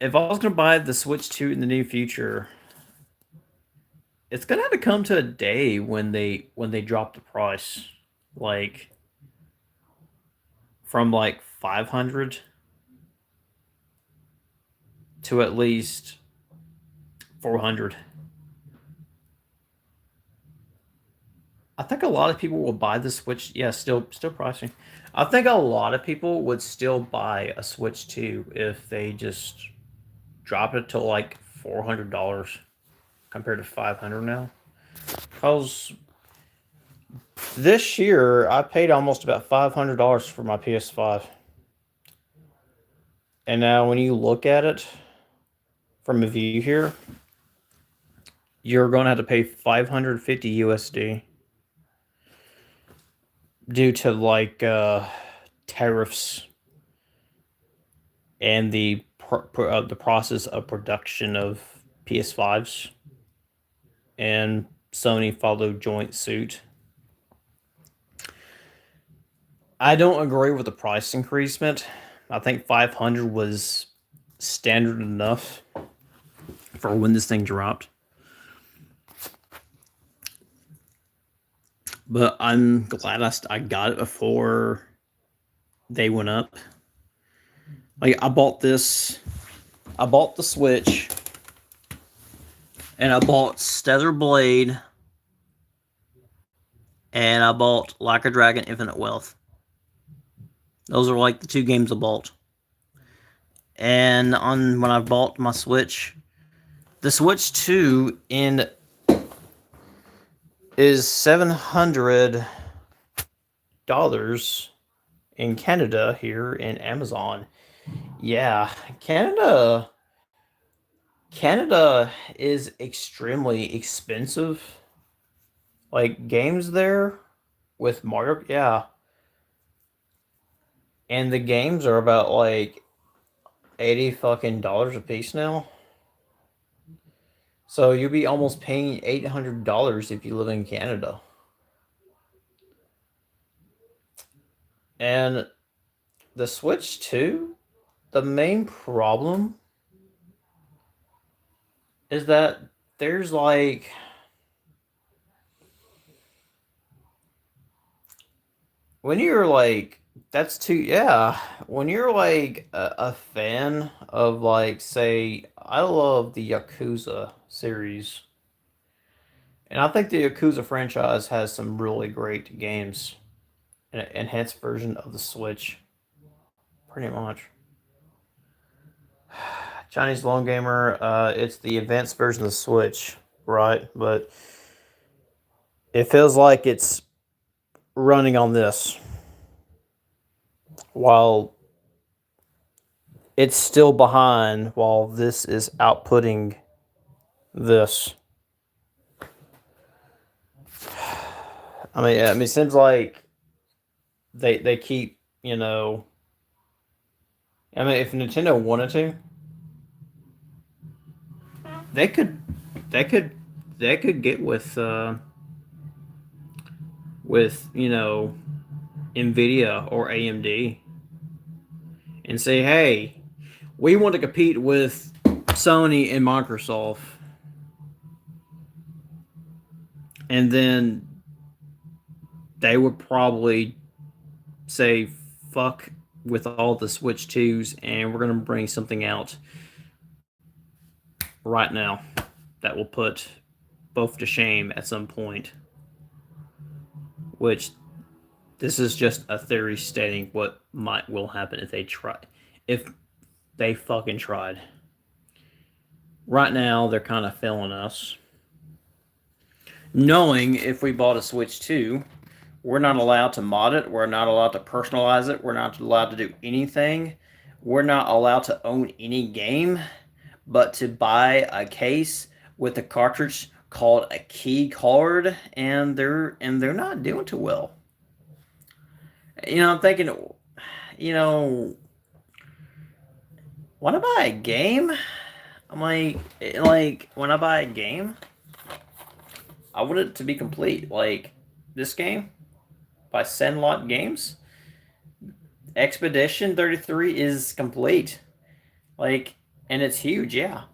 If I was going to buy the Switch 2 in the near future, it's going to have to come to a day when they drop the price, like from like 500 to at least 400. I think a lot of people will buy the Switch. Yeah, still pricing. I think a lot of people would still buy a Switch 2 if they just drop it to like $400 compared to 500 now. Because this year I paid almost about $500 for my PS5. And now when you look at it from a view here, you're going to have to pay 550 USD due to like tariffs and the process of production of PS5s, and Sony followed joint suit. I don't agree with the price increasement. I think 500 was standard enough for when this thing dropped. But I'm glad I got it before they went up. Like, I bought the Switch, and I bought Stellar Blade, and I bought Like a Dragon Infinite Wealth. Those are like the two games I bought. And when I bought my Switch, the Switch 2 is $700 in Canada here in Amazon. Yeah, Canada is extremely expensive. Like, games there with Mario, yeah. And the games are about like $80 fucking a piece now. So you'll be almost paying $800 if you live in Canada. And the Switch 2, the main problem is that there's like when you're like when you're like a fan of, like, say, I love the Yakuza series, and I think the Yakuza franchise has some really great games, an enhanced version of the Switch, pretty much. Chinese Lone Gamer, it's the advanced version of the Switch, right? But it feels like it's running on this while it's still behind, while this is outputting this. I mean, it seems like they keep, I mean, if Nintendo wanted to, they could get with Nvidia or AMD and say, hey, we want to compete with Sony and Microsoft. And then they would probably say, fuck with all the Switch 2s, and we're going to bring something out right now that will put both to shame at some point. Which, this is just a theory stating what will happen if they try. If they fucking tried. Right now, they're kind of failing us. Knowing if we bought a Switch 2, we're not allowed to mod it. We're not allowed to personalize it. We're not allowed to do anything. We're not allowed to own any game, but to buy a case with a cartridge called a key card, and they're not doing too well. I'm thinking, when I buy a game, I'm like when I buy a game, I want it to be complete. Like this game by Sandlot Games, Expedition 33 is complete. Like, and it's huge, yeah.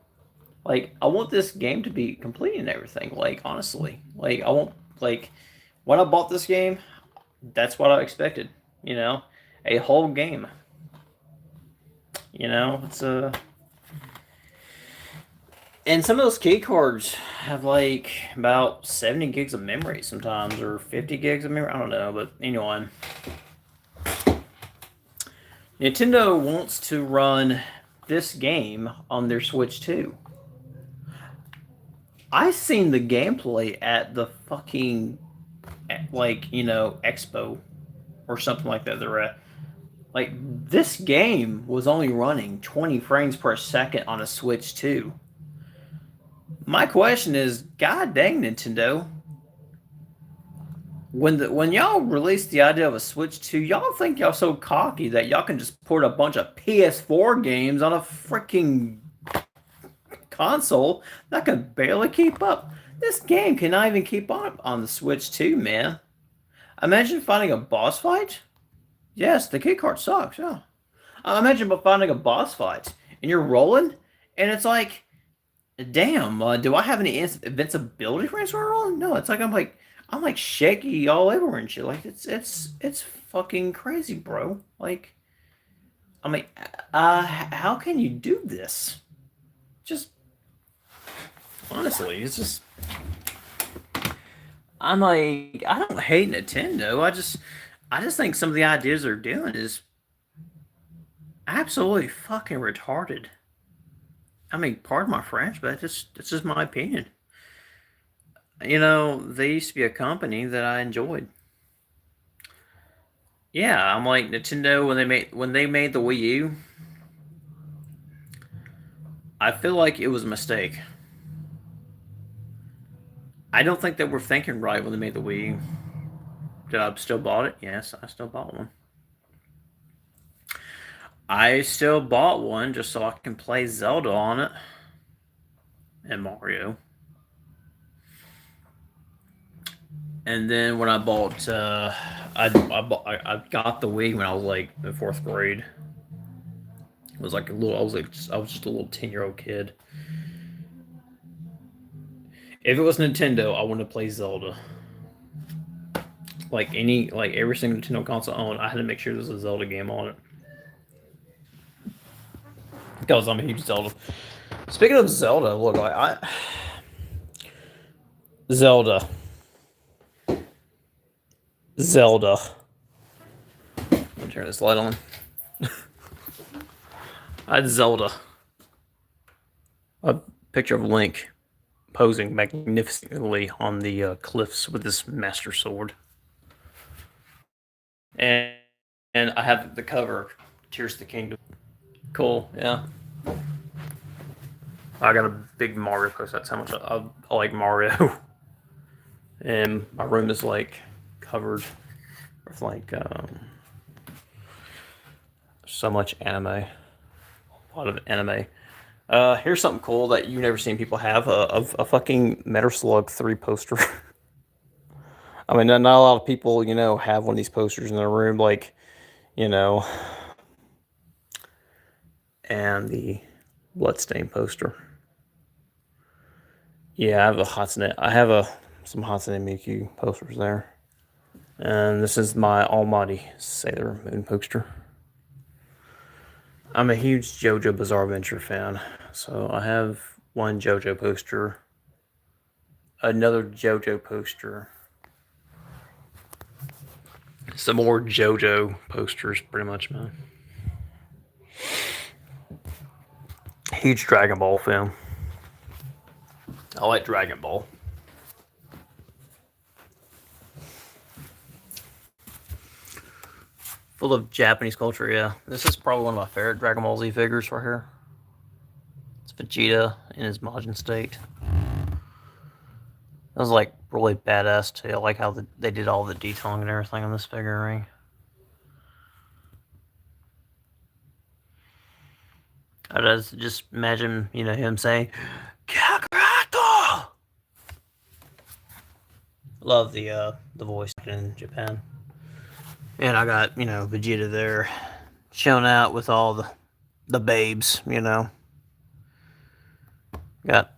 Like, I want this game to be complete and everything. Like, honestly, like I want when I bought this game, that's what I expected. A whole game. It's a. And some of those key cards have like about 70 gigs of memory sometimes, or 50 gigs of memory. I don't know, but anyway. Nintendo wants to run this game on their Switch 2. I seen the gameplay at the fucking, expo or something like that they're at. Like, this game was only running 20 frames per second on a Switch 2. My question is, god dang Nintendo, when y'all released the idea of a Switch 2, y'all think y'all so cocky that y'all can just port a bunch of PS4 games on a freaking console that can barely keep up. This game cannot even keep up on the Switch 2, man. Imagine finding a boss fight. Yes, the key card sucks, yeah. Imagine finding a boss fight and you're rolling and it's like, damn, do I have any invincibility frames when I roll? No, it's like I'm like shaky all over and shit. Like it's fucking crazy, bro. Like, I mean, how can you do this? Just honestly, it's just. I'm like, I don't hate Nintendo. I just think some of the ideas they're doing is absolutely fucking retarded. I mean, pardon my French, but it's just my opinion. They used to be a company that I enjoyed. Yeah, I'm like Nintendo when they made the Wii U. I feel like it was a mistake. I don't think they were thinking right when they made the Wii U. Did I still bought it? Yes, I still bought one. I still bought one just so I can play Zelda on it and Mario. And then when I bought, I got the Wii when I was like in 4th grade. It was like I was just a little 10-year-old kid. If it was Nintendo, I wanted to play Zelda. Like every single Nintendo console I owned, I had to make sure there was a Zelda game on it. Because I'm a huge Zelda. Speaking of Zelda, look, Zelda. Let me turn this light on. I had Zelda. A picture of Link posing magnificently on the cliffs with this master sword. And I have the cover, Tears of the Kingdom. Cool, yeah. I got a big Mario poster. That's how much I like Mario. And my room is like covered with like so much anime. A lot of anime. Here's something cool that you've never seen people have: a fucking Metal Slug 3 poster. I mean, not a lot of people, have one of these posters in their room, like, you know, and the Bloodstain poster. Yeah, I have some Hatsune Miku posters there. And this is my Almighty Sailor Moon poster. I'm a huge JoJo Bizarre Adventure fan, so I have one JoJo poster, another JoJo poster, some more JoJo posters, pretty much, man. Huge Dragon Ball fan. I like Dragon Ball. Full of Japanese culture, yeah. This is probably one of my favorite Dragon Ball Z figures right here. It's Vegeta in his Majin state. That was like really badass too. I like how they did all the detailing and everything on this figurine. I just imagine, him saying, Kakarot! Love the voice in Japan. And I got, Vegeta there showing out with all the babes, Got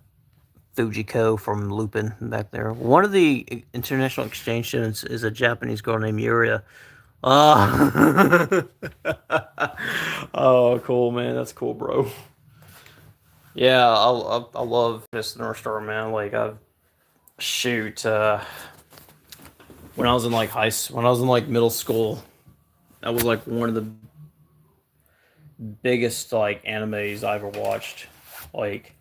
Fujiko from Lupin back there. One of the international exchange students is a Japanese girl named Yuria. Oh, oh, cool, man. That's cool, bro. Yeah, I love this North Star, man. Like, shoot, when I was in like middle school, that was like one of the biggest like animes I ever watched. Like,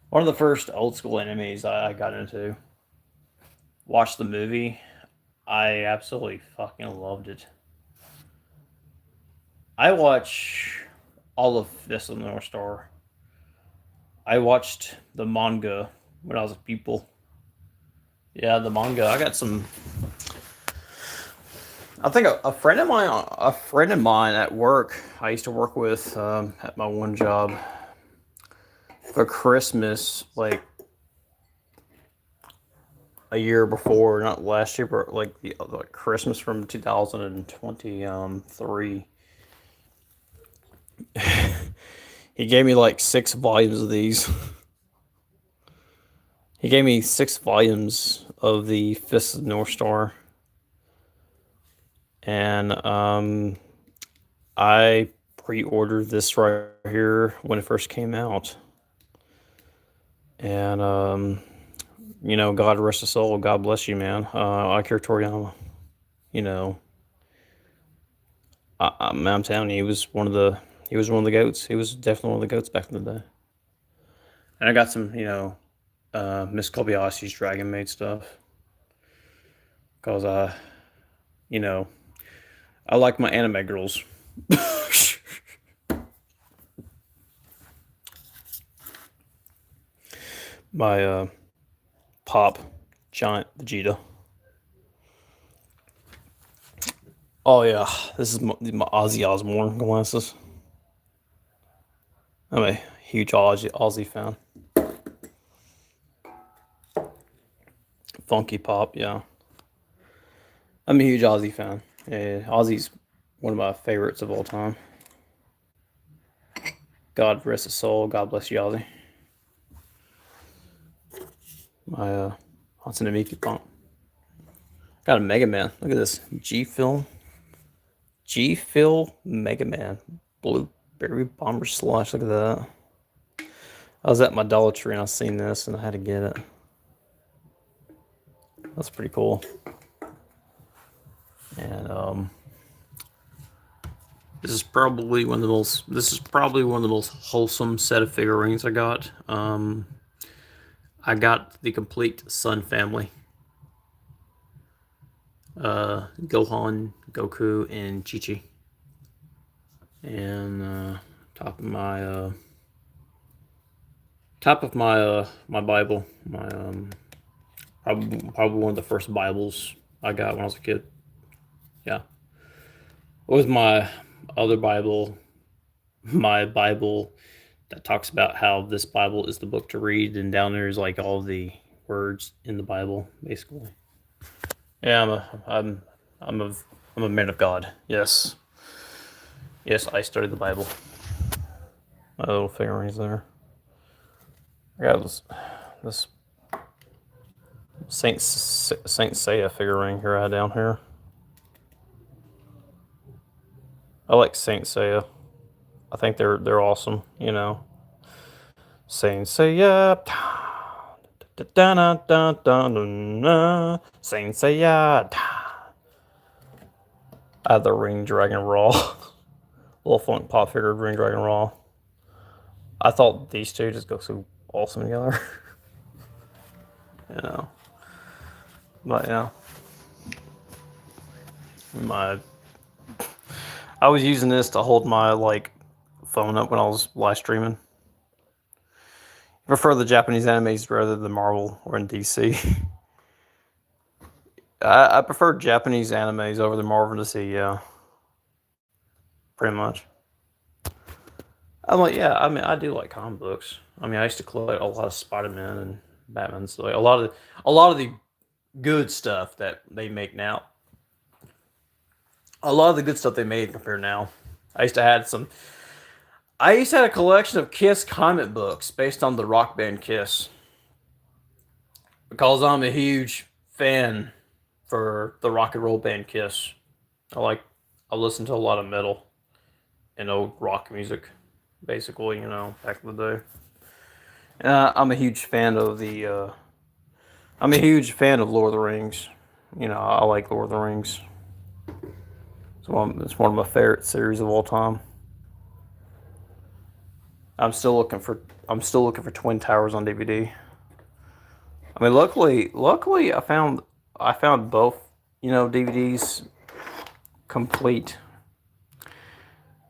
one of the first old school animes I got into. Watched the movie. I absolutely fucking loved it. I watch all of this on the North Star. I watched the manga when I was a pupil. Yeah, the manga. I got some. I think a friend of mine at work. I used to work with at my one job. For Christmas, like a year before, not last year, but like Christmas from 2023. He gave me like 6 volumes of these. He gave me 6 volumes of the Fist of the North Star. And I pre-ordered this right here when it first came out. And God rest his soul. God bless you, man. Akira Toriyama. I'm telling you, he was one of the goats. He was definitely one of the goats back in the day. And I got some, Miss Kobayashi's Dragon Maid stuff. Because, I like my anime girls. My Pop Giant Vegeta. Oh yeah, this is my Ozzy Osbourne glasses. I'm a huge Ozzy fan. Funky Pop, yeah. I'm a huge Ozzy fan. Yeah, Ozzy's one of my favorites of all time. God rest his soul. God bless you, Ozzy. My Hatsune Miku pump. Got a Mega Man. Look at this. G-Phil Mega Man. Blueberry Bomber Slush. Look at that. I was at my Dollar Tree and I seen this and I had to get it. That's pretty cool. And this is probably one of the most wholesome set of figurines I got. I got the complete Sun family. Gohan, Goku, and Chi-Chi. And top of my my Bible, my probably one of the first Bibles I got when I was a kid. Yeah, it was my other Bible, my Bible that talks about how this Bible is the book to read, and down there is like all the words in the Bible, basically. Yeah, I'm a I'm a man of God. Yes, yes, I studied the Bible. My little figurines there. I got this Saint Seiya figurine here I had down here. I like Saint Seiya. I think they're awesome. You know, Saint Seiya. Saint Seiya. I have the Ring Dragon Raw. Little Funk Pop figure Ring Dragon Raw. I thought these two just go so awesome together. You know. But yeah. My I was using this to hold my phone up when I was live streaming. I prefer the Japanese animes rather than Marvel or in DC. I prefer Japanese animes over the Marvel and DC, yeah. Pretty much. I'm like, yeah, I mean I do like comic books. I mean I used to collect a lot of Spider-Man and Batman, so like a lot of the good stuff that they make now. A lot of the good stuff they made compared now. I used to have some I used to have a collection of Kiss comic books based on the rock band Kiss. Because I'm a huge fan for the rock and roll band Kiss. I listen to a lot of metal and old rock music, basically, back in the day. I'm a huge fan of I'm a huge fan of Lord of the Rings. I like Lord of the Rings. It's one of my favorite series of all time. I'm still looking for Twin Towers on DVD. I mean, luckily, I found both, DVDs complete,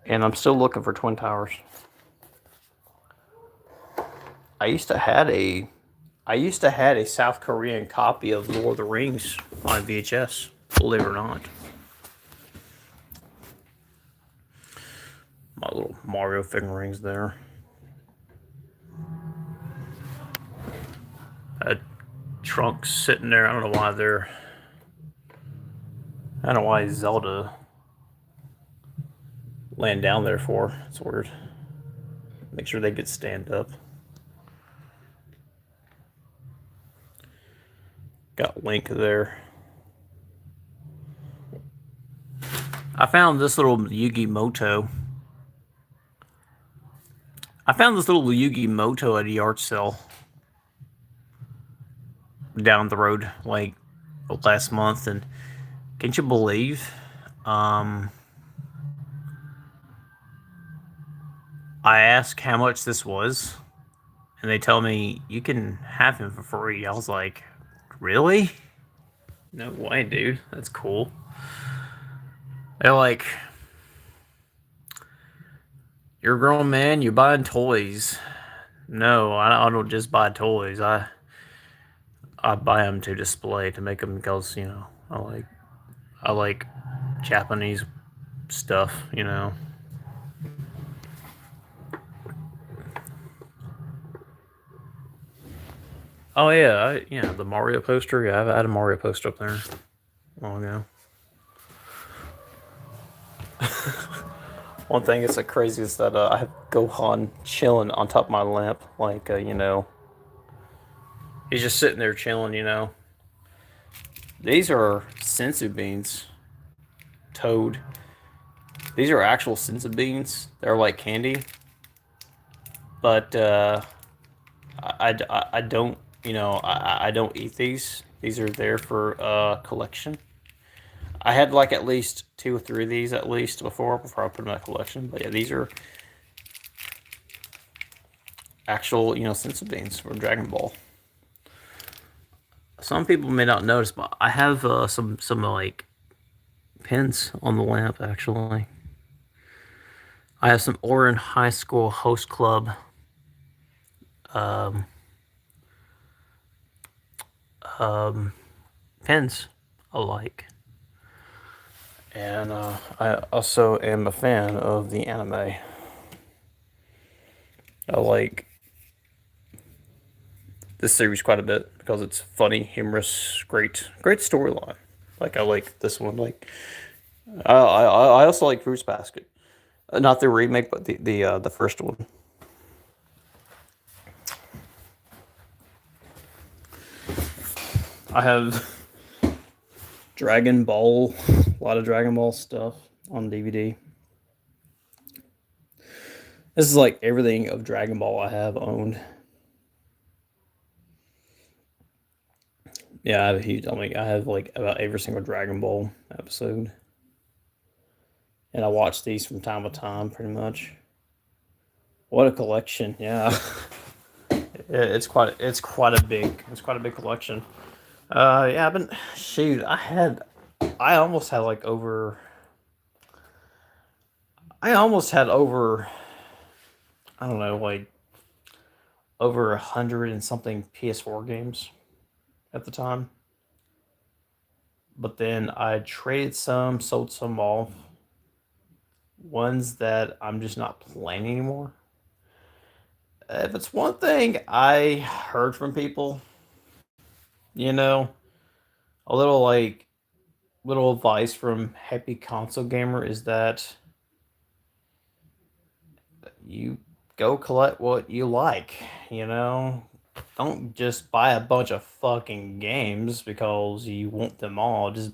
and I'm still looking for Twin Towers. I used to had a South Korean copy of Lord of the Rings on VHS. Believe it or not, my little Mario figurines there. A trunk sitting there. I don't know why they're. I don't know why Zelda laying down there for. It's weird. Make sure they get stand up. Got Link there. I found this little Yugi Moto. I found this little Yugi Moto at a yard sale down the road, like last month, and can't you believe? I asked how much this was, and they tell me you can have him for free. I was like, really? No way, dude. That's cool. They're like, you're a grown man. You're buying toys. No, I don't just buy toys. I buy them to display to make them because I like Japanese stuff. Oh yeah, the Mario poster. Yeah, I've had a Mario poster up there long ago. One thing that's crazy is that I have Gohan chilling on top of my lamp, he's just sitting there chilling. These are sensu beans, Toad. These are actual sensu beans. They're like candy, but I don't I don't eat these. These are there for collection. I had like at least 2 or 3 of these at least before I put them in my collection. But yeah, these are actual sensu beans from Dragon Ball. Some people may not notice, but I have some like pins on the lamp actually. I have some Orin High School Host Club um, pins alike. And I also am a fan of the anime. I like this series quite a bit because it's funny, humorous, great storyline. Like I like this one. Like I also like Fruits Basket. Not the remake, but the first one. I have Dragon Ball, a lot of Dragon Ball stuff on DVD. This is like everything of Dragon Ball I have owned. Yeah, I have a huge. I mean, I have like about every single Dragon Ball episode, and I watch these from time to time, pretty much. What a collection! Yeah, it's quite a big collection. Yeah, I've been shoot. I almost had like over. I almost had over. I don't know, like over 100 and something PS4 games at the time. But then I traded some, sold some off. Ones that I'm just not playing anymore. If it's one thing I heard from people, you know, a little advice from Happy Console Gamer is that you go collect what you like, you know. Don't just buy a bunch of fucking games because you want them all. Just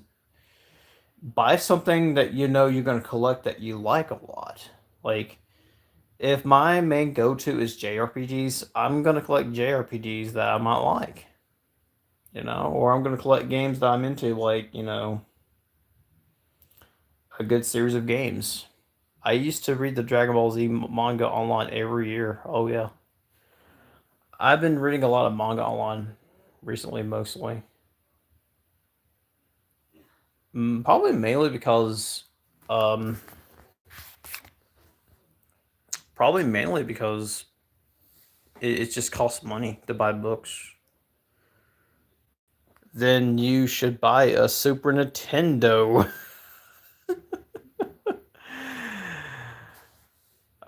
buy something that you know you're going to collect that you like a lot. Like, if my main go to is JRPGs, I'm going to collect JRPGs that I might like, you know, or I'm going to collect games that I'm into, like, you know, a good series of games. I used to read the Dragon Ball Z manga online every year. Oh, yeah. I've been reading a lot of manga online recently, mostly. Probably mainly because, um, probably mainly because it just costs money to buy books. Then you should buy a Super Nintendo.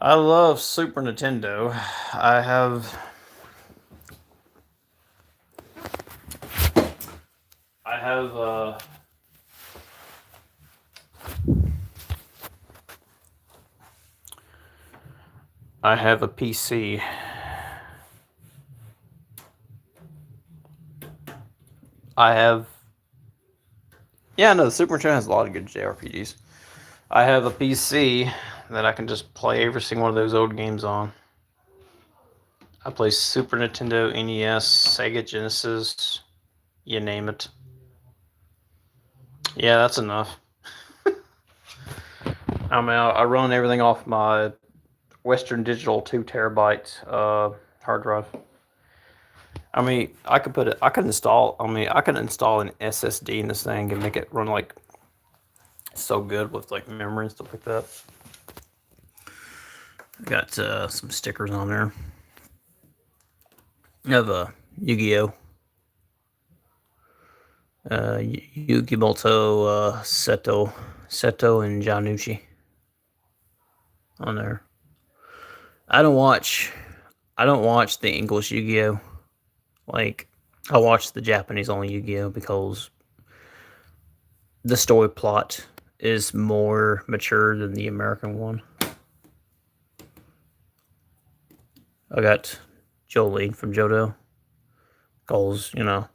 I love Super Nintendo. I have I have I have a PC. I have Yeah, no, the Super Nintendo has a lot of good JRPGs. I have a PC that I can just play every single one of those old games on. I play Super Nintendo, NES, Sega Genesis, you name it. Yeah, that's enough. I mean, I run everything off my Western Digital 2 terabyte hard drive. I mean, I could put it. I could install. I mean, I could install an SSD in this thing and make it run like so good with like memory and stuff like that. Got some stickers on there. I have a Yu-Gi-Oh, Yugimoto, Seto, and Janucci on there. I don't watch. I don't watch the English Yu-Gi-Oh. Like, I watch the Japanese only Yu-Gi-Oh because the story plot is more mature than the American one. I got Jolene from Johto. Because, you know,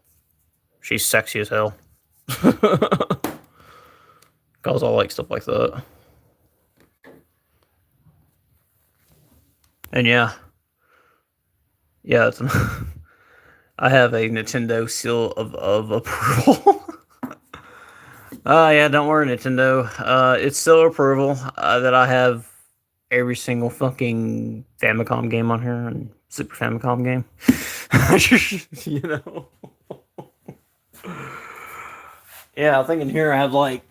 she's sexy as hell. Because I like stuff like that. And yeah. Yeah, it's I have a Nintendo seal of approval. Yeah, don't worry, Nintendo. It's still approval that I have every single fucking Famicom game on here and Super Famicom game. You know? Yeah, I think in here I have like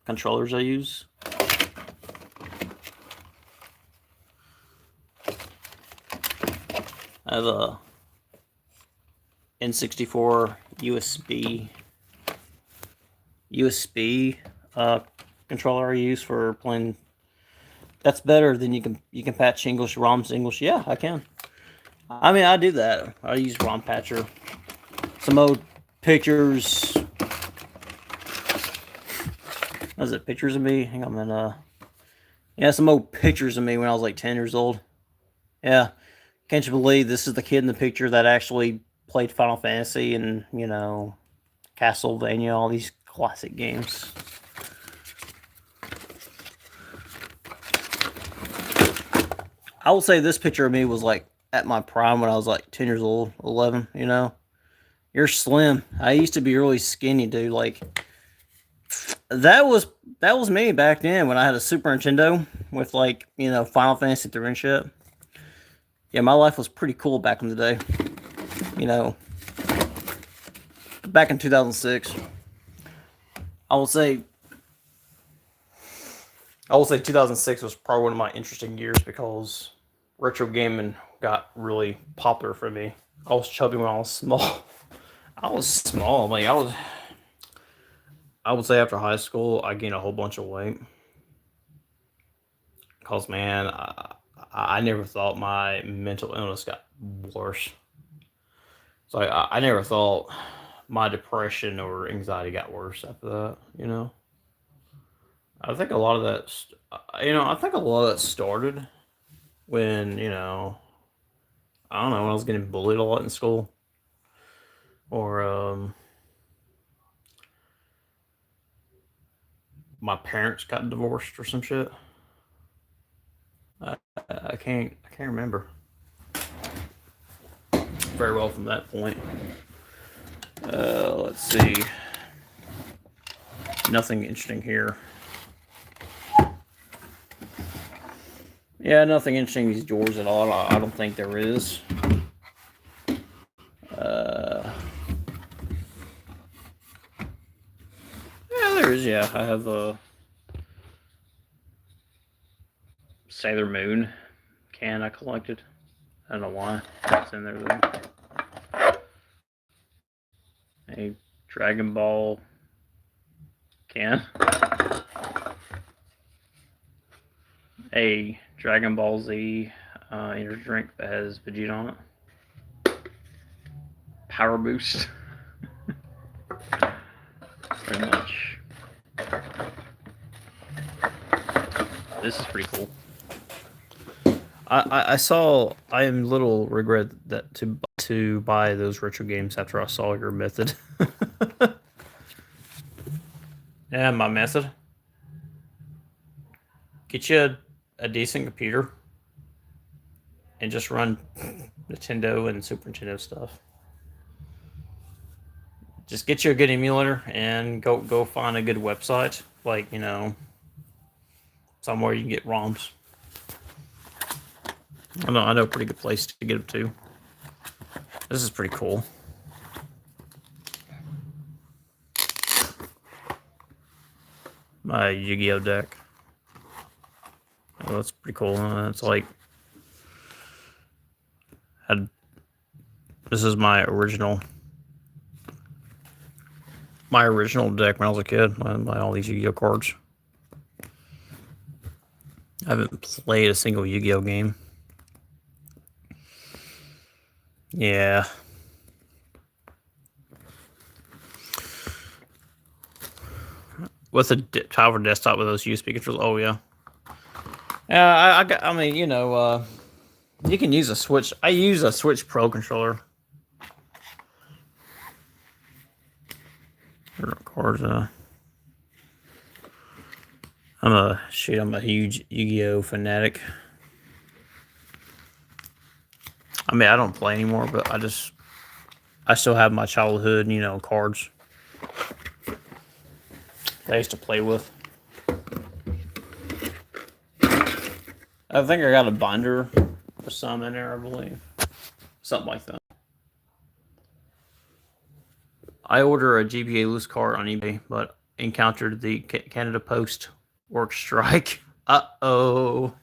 controllers I use. I have a N64 USB controller I use for playing. That's better than you can patch English ROMs to English. Yeah, I can. I mean, I do that. I use ROM Patcher. Some old pictures. What is it? Pictures of me? Hang on, man. Yeah, some old pictures of me when I was like 10 years old. Yeah. Can't you believe this is the kid in the picture that actually played Final Fantasy and, Castlevania, all these classic games. I would say this picture of me was like at my prime when I was like 10 years old, 11, You're slim. I used to be really skinny, dude. Like that was me back then when I had a Super Nintendo with like, Final Fantasy 3 and shit. Yeah, my life was pretty cool back in the day. You know, back in 2006. I will say 2006 was probably one of my interesting years because retro gaming got really popular for me. I was chubby when I was small. I was small. Like I would say after high school, I gained a whole bunch of weight. Cause man, I never thought my mental illness got worse. So I never thought my depression or anxiety got worse after that. I think a lot of that, I think a lot of that started when I don't know, when I was getting bullied a lot in school, or my parents got divorced or some shit. I can't remember very well from that point. Let's see. Nothing interesting here. Yeah, nothing interesting in these drawers at all. I don't think there is. Yeah, there is. Yeah, I have a Sailor Moon can I collected. I don't know why it's in there though. A Dragon Ball can. A Dragon Ball Z energy drink that has Vegeta on it. Power Boost. Pretty much. This is pretty cool. I saw. I am little regret that to buy those retro games after I saw your method. Yeah, my method. Get you a decent computer and just run Nintendo and Super Nintendo stuff. Just get you a good emulator and go find a good website, like somewhere you can get ROMs. I know a pretty good place to get them too. This is pretty cool. My Yu-Gi-Oh deck. Oh, that's pretty cool. It's like this is my original deck when I was a kid. My all these Yu-Gi-Oh cards. I haven't played a single Yu-Gi-Oh game. Yeah. With a tower desktop with those USB controls. Oh yeah. Yeah, I mean, you can use a Switch. I use a Switch Pro controller. Cards. I'm a huge Yu-Gi-Oh fanatic. I mean, I don't play anymore, but I still have my childhood, cards that I used to play with. I think I got a binder or some in there, I believe. Something like that. I ordered a GBA loose card on eBay, but encountered the Canada Post work strike. Uh-oh.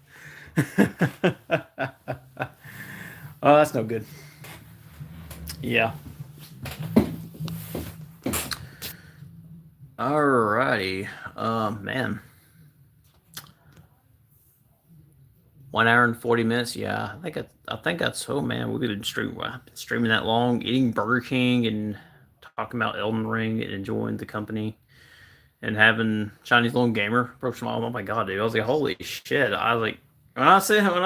Oh, that's no good. Yeah. Alrighty. Man. 1 hour and 40 minutes. Yeah, I think that's man. We've been streaming that long, eating Burger King and talking about Elden Ring and enjoying the company and having Chinese little gamer approach my mom. Oh my god, dude! I was like, holy shit! I was like, when I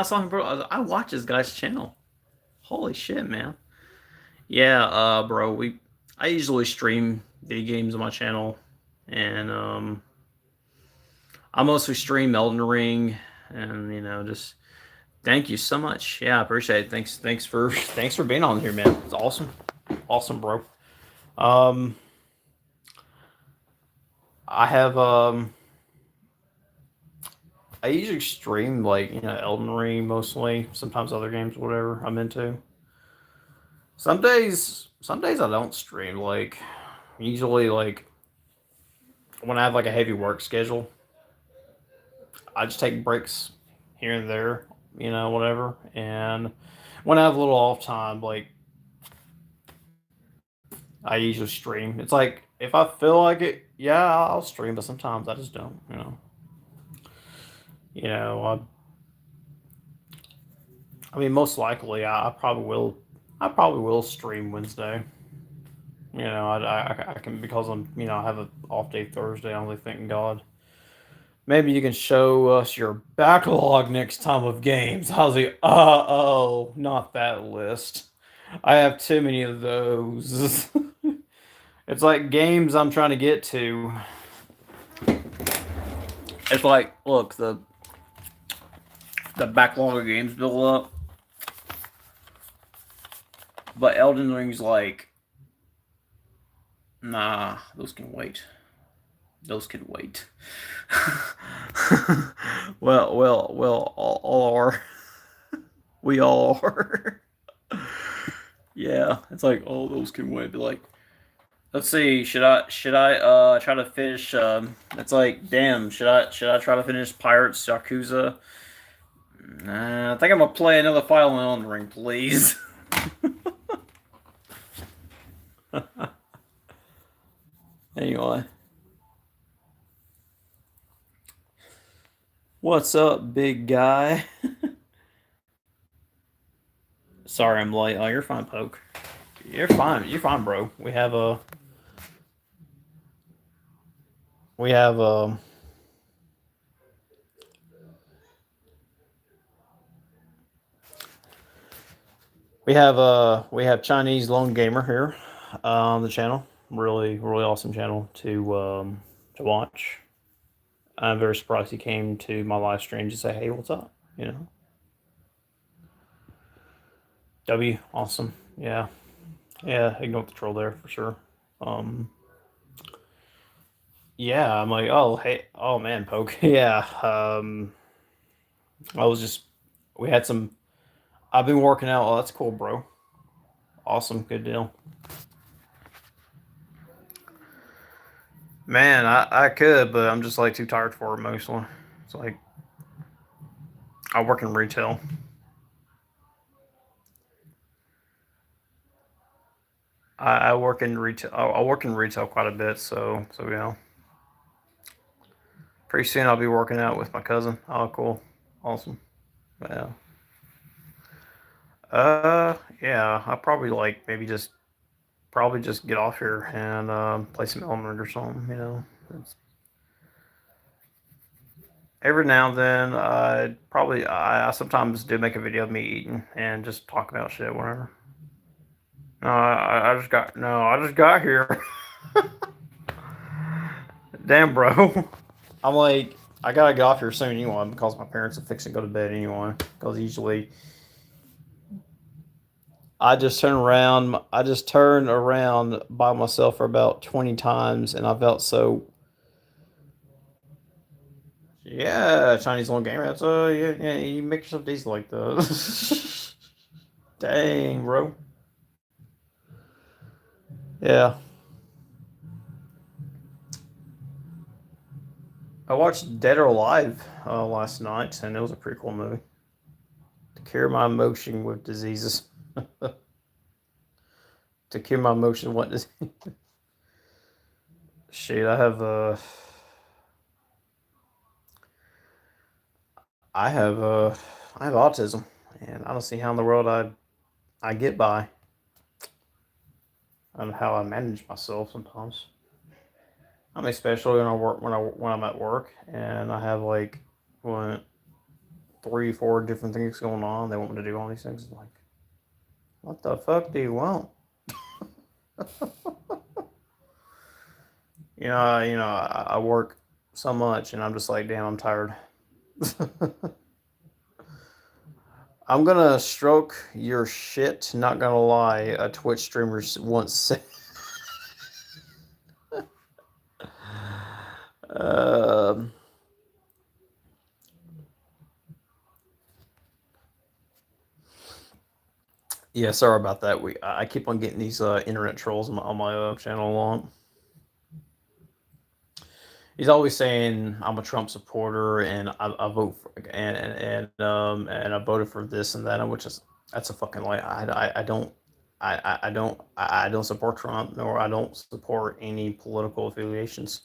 saw him, bro, I watched this guy's channel. Holy shit, man! Yeah, bro, I usually stream video games on my channel, and I mostly stream Elden Ring, and just thank you so much. Yeah, I appreciate it. Thanks for thanks for being on here, man. It's awesome, awesome, bro. Um, I have I usually stream like Elden Ring mostly. Sometimes other games, whatever I'm into. Some days I don't stream. Like usually, like when I have like a heavy work schedule, I just take breaks here and there, whatever. And when I have a little off time, like I usually stream. It's like if I feel like it, yeah, I'll stream, but sometimes I just don't. You know, I mean, most likely I probably will. I probably will stream Wednesday. I can because I have an off day Thursday. I'm only thanking God. Maybe you can show us your backlog next time of games. I was like, oh, not that list. I have too many of those. It's like games I'm trying to get to. It's like, look, the backlog of games build up, but Elden Ring's like, nah, those can wait. Those can wait. well, all are. We all are. Yeah, it's like, oh, those can wait. But like, let's see, should I try to finish? It's like, damn, should I try to finish Pirates Yakuza? Nah, I think I'm gonna play another Fire Emblem Elden Ring, please. Anyway, what's up, big guy? Sorry, I'm late. Oh, you're fine, Poke. You're fine. You're fine, bro. We have we have Chinese Lone Gamer here on the channel. Really, really awesome channel to watch. I'm very surprised he came to my live stream to say, "Hey, what's up?" W, awesome. Yeah, yeah. Ignore the troll there for sure. Um, yeah, I'm like, oh hey, oh man, Poke. Yeah. I was just we had some. I've been working out. Oh, that's cool, bro. Awesome, good deal. Man, I could, but I'm just like too tired for it mostly. It's like I work in retail. I work in retail. I work in retail quite a bit, so pretty soon I'll be working out with my cousin. Oh, cool, awesome. Yeah. Yeah. I'll probably like maybe just probably just get off here and play some Element or something. It's, every now and then, I sometimes do make a video of me eating and just talk about shit, whatever. No, I just got here. Damn, bro. I'm like, I gotta get off here soon anyway because my parents are fixing to go to bed anyway. Because usually, I just turn around by myself for about 20 times, and I felt so. Yeah, Chinese little gamer. That's yeah, yeah. You make yourself decent like that. Dang, bro. Yeah, I watched Dead or Alive last night, and it was a pretty cool movie. To cure my emotion with diseases. To cure my emotion, what disease? Shit, I have I have autism, and I don't see how in the world I get by and how I manage myself sometimes. I mean, especially when I work when I'm at work and I have like what 3, 4 different things going on. They want me to do all these things. I'm like, what the fuck do you want? I work so much, and I'm just like, damn, I'm tired. I'm gonna stroke your shit. Not gonna lie, a Twitch streamer once said. Um, yeah, sorry about that. I keep on getting these internet trolls on my channel a lot. He's always saying I'm a Trump supporter and I vote for and I voted for this and that, which is that's a fucking lie. I don't support Trump, nor I don't support any political affiliations.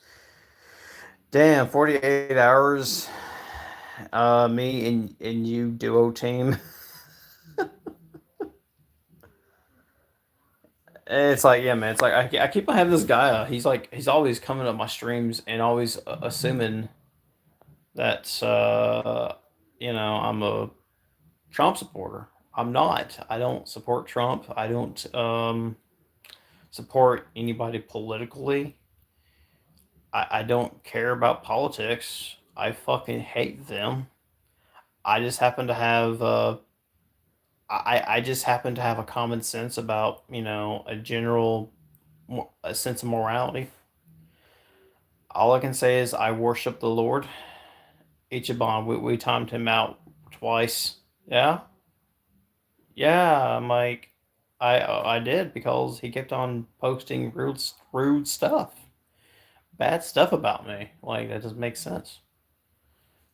Damn, 48 hours, me and you duo team. It's like, yeah, man. It's like I keep on having this guy. He's always coming up my streams and always assuming that I'm a Trump supporter. I'm not. I don't support Trump. I don't support anybody politically. I don't care about politics. I fucking hate them. I just happen to have I just happen to have a common sense about a general a sense of morality. All I can say is I worship the Lord. Ichiban, we timed him out twice. Yeah, yeah. I'm like, I did because he kept on posting rude stuff, bad stuff about me. Like that doesn't make sense.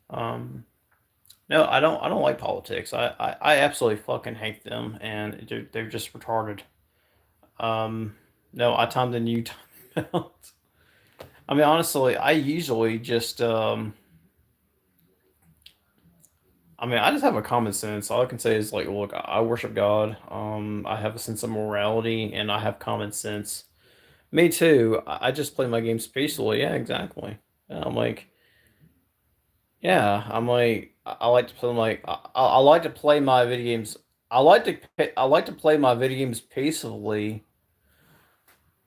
Um, no, I don't like politics. I absolutely fucking hate them, and they're just retarded. No, I timed the new time out. I mean, honestly, I usually just I mean, I just have a common sense. All I can say is like, look, I worship God. I have a sense of morality, and I have common sense. Me too. I just play my games peacefully. Yeah, exactly. And I'm like, yeah. I'm like, I like to play I like to play my video games. I like to play my video games peacefully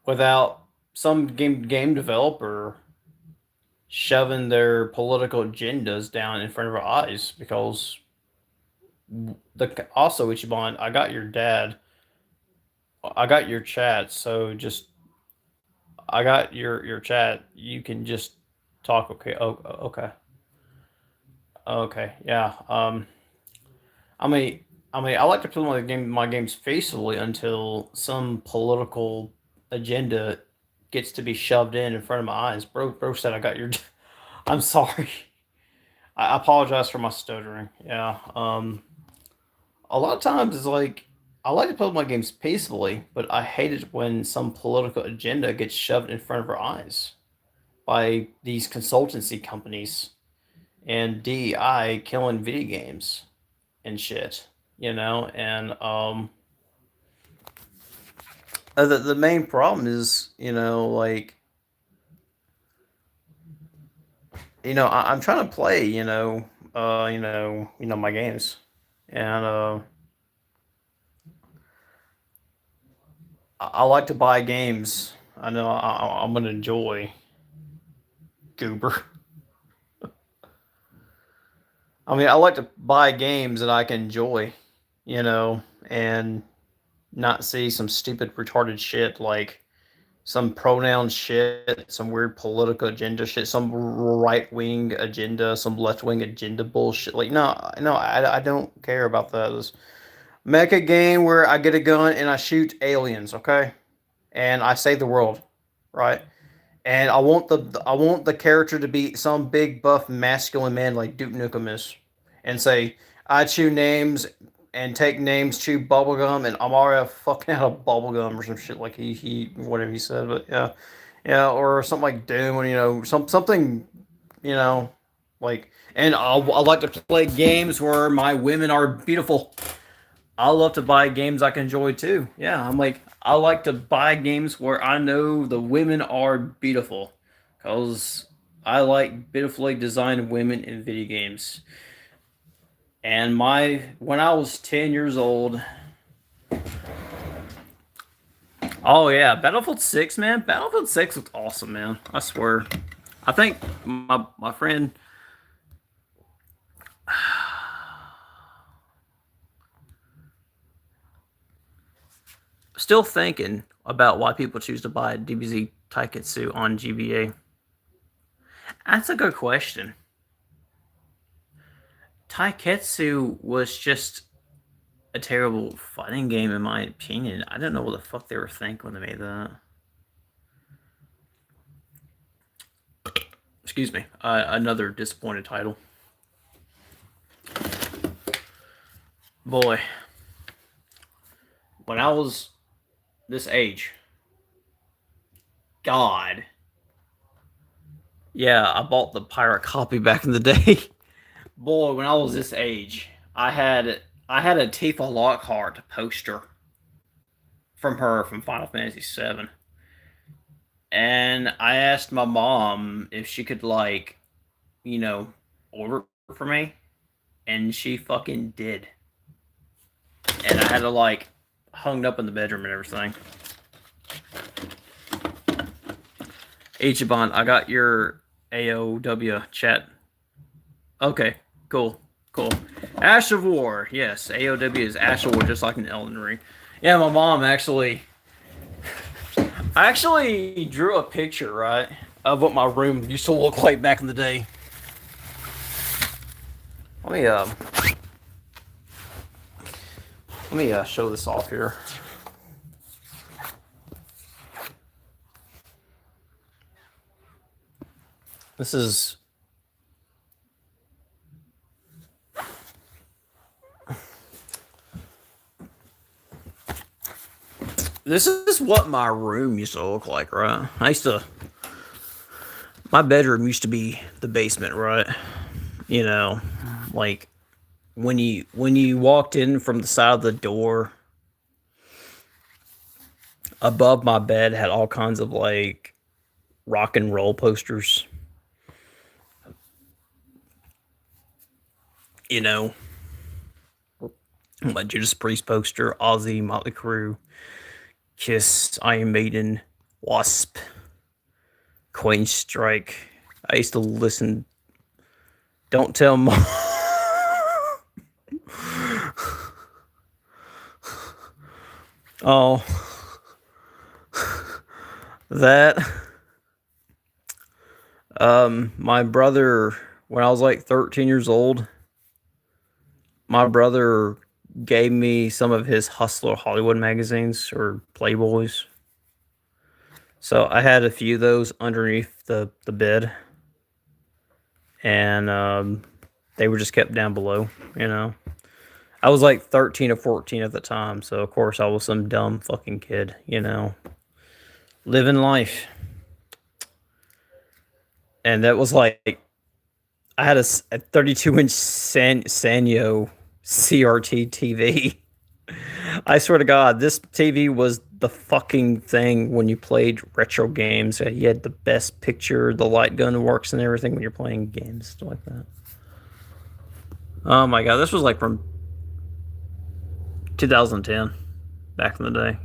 without some game developer shoving their political agendas down in front of our eyes because also Ichiban, I got your chat, so just I got your chat. You can just talk. Okay. Oh, okay. Okay. Yeah. I mean, I like to play my games faithfully until some political agenda gets to be shoved in front of my eyes. Bro said I got your. I'm sorry. I apologize for my stuttering. Yeah. A lot of times it's like I like to play my games peacefully, but I hate it when some political agenda gets shoved in front of our eyes by these consultancy companies and DEI killing video games and shit, and the main problem is, like, I'm trying to play, my games, and I like to buy games. I know I'm gonna enjoy Goober. I mean, I like to buy games that I can enjoy, and not see some stupid retarded shit like some pronoun shit, some weird political agenda shit, some right wing agenda, some left wing agenda bullshit. Like, no, I don't care about those. Make a game where I get a gun and I shoot aliens, okay, and I save the world, right? And I want the character to be some big buff masculine man like Duke Nukem is, and say I chew names and take names, chew bubblegum, and I'm already fucking out of bubblegum or some shit like he whatever he said, but yeah, yeah, or something like Doom, or something, you know Like, and I like to play games where my women are beautiful. I love to buy games I can enjoy too. Yeah, I'm like, I like to buy games where I know the women are beautiful, cause I like beautifully designed women in video games. And when I was 10 years old, oh yeah, Battlefield 6, man, Battlefield 6 was awesome, man. I swear. I think my friend, still thinking about why people choose to buy DBZ Taiketsu on GBA. That's a good question. Taiketsu was just a terrible fighting game, in my opinion. I don't know what the fuck they were thinking when they made that. Excuse me. Another disappointed title. Boy, when I was this age, God, yeah, I bought the pirate copy back in the day. Boy, when I was this age, I had a Tifa Lockhart poster from her from Final Fantasy VII, and I asked my mom if she could you know, order it for me, and she fucking did, and I had to hung up in the bedroom and everything. Ichiban, I got your AOW chat. Okay, cool, cool. Ash of War, yes, AOW is Ash of War, just like in Elden Ring. Yeah, my mom I actually drew a picture, right, of what my room used to look like back in the day. Let me show this off here. This is what my room used to look like, right? My bedroom used to be the basement, right? You know, like when you walked in from the side of the door, above my bed had all kinds of rock and roll posters. You know, like Judas Priest poster, Ozzy, Motley Crue, Kiss, Iron Maiden, Wasp, Queen Strike. I used to listen. Don't tell mom. Oh, that. My brother, when I was 13 years old, my brother gave me some of his Hustler Hollywood magazines or Playboys. So I had a few of those underneath the bed, and they were just kept down below. I was 13 or 14 at the time, so of course I was some dumb fucking kid, living life. And that was I had a 32-inch Sanyo CRT TV. I swear to God, this TV was the fucking thing when you played retro games. You had the best picture, the light gun works and everything when you're playing games, stuff like that. Oh my God, this was from 2010, back in the day.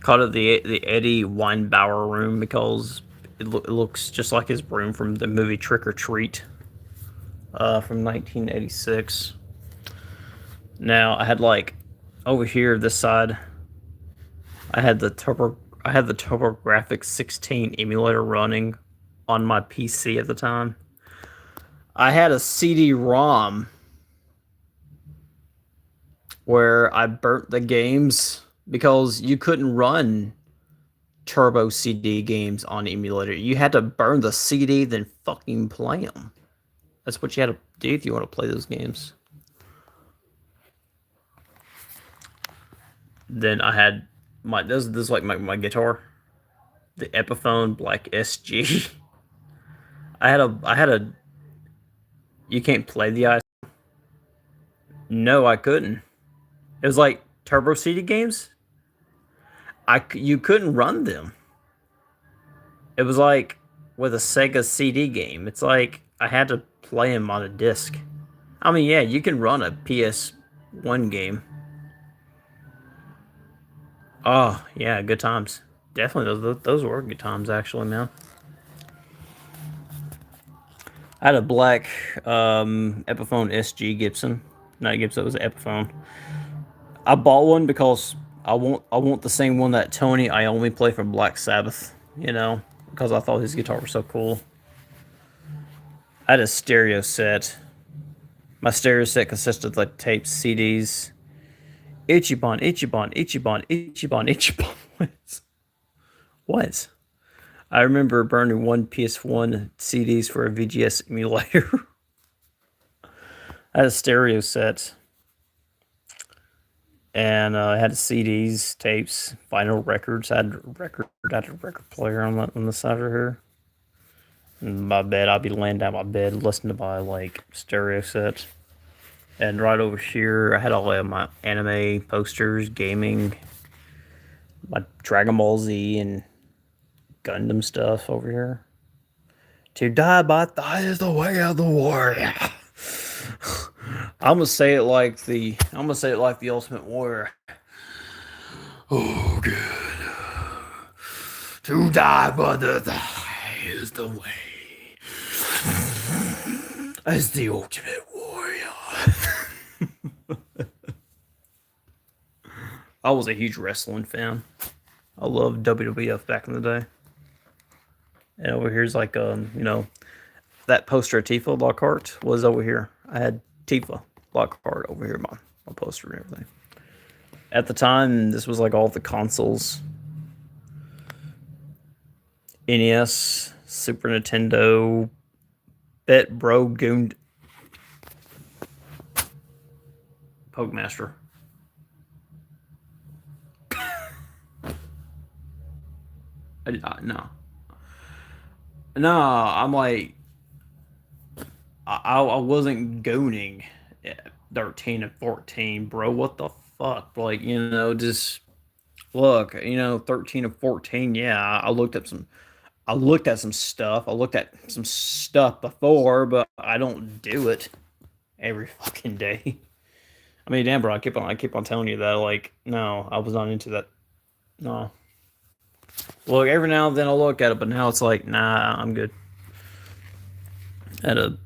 Called it the Eddie Weinbauer room because it looks just like his room from the movie Trick or Treat, from 1986. Now I had over here this side, I had the TurboGrafx 16 emulator running on my PC at the time. I had a CD-ROM where I burnt the games because you couldn't run Turbo CD games on emulator. You had to burn the CD, then fucking play them. That's what you had to do if you want to play those games. Then I had this is my guitar, the Epiphone Black SG. I had a. You can't play the ice. No, I couldn't. It was like Turbo CD games. You couldn't run them. It was like with a Sega CD game. It's like I had to play them on a disc. I mean, yeah, you can run a PS1 game. Oh, yeah, good times. Definitely, those were good times, actually, man. I had a black Epiphone SG Gibson. Not Gibson, it was an Epiphone. I bought one because I want the same one that Tony Iommi played for Black Sabbath, because I thought his guitar was so cool. I had a stereo set. My stereo set consisted of like tapes, CDs, Ichiban, Ichiban, Ichiban, Ichiban, Ichiban. What? I remember burning one PS1 CDs for a VGS emulator. I had a stereo set, and I had CDs, tapes, vinyl records. I had a record player on the side of here. In my bed, I'd be laying down my bed listening to my like stereo set. And right over here, I had all of my anime posters, gaming, my Dragon Ball Z and Gundam stuff over here. To die by thigh is the way of the warrior. I'm gonna say it like the Ultimate Warrior. Oh, good. To die by the thigh is the way. As the Ultimate Warrior. I was a huge wrestling fan. I loved WWF back in the day. And over here's like that poster of Tifa Lockhart was over here. I had Tifa Lockhart over here, my poster and everything. At the time, this was like all the consoles. NES, Super Nintendo, Bet Bro Goon Pokemaster. No. No, I'm like, I wasn't gooning at 13 and 14, bro. What the fuck? Like, just look, 13 and 14, yeah, I looked at some stuff. I looked at some stuff before, but I don't do it every fucking day. I mean, damn, bro, I keep on telling you that. Like, no, I was not into that. No. Look, every now and then I'll look at it, but now it's like, nah, I'm good. I had a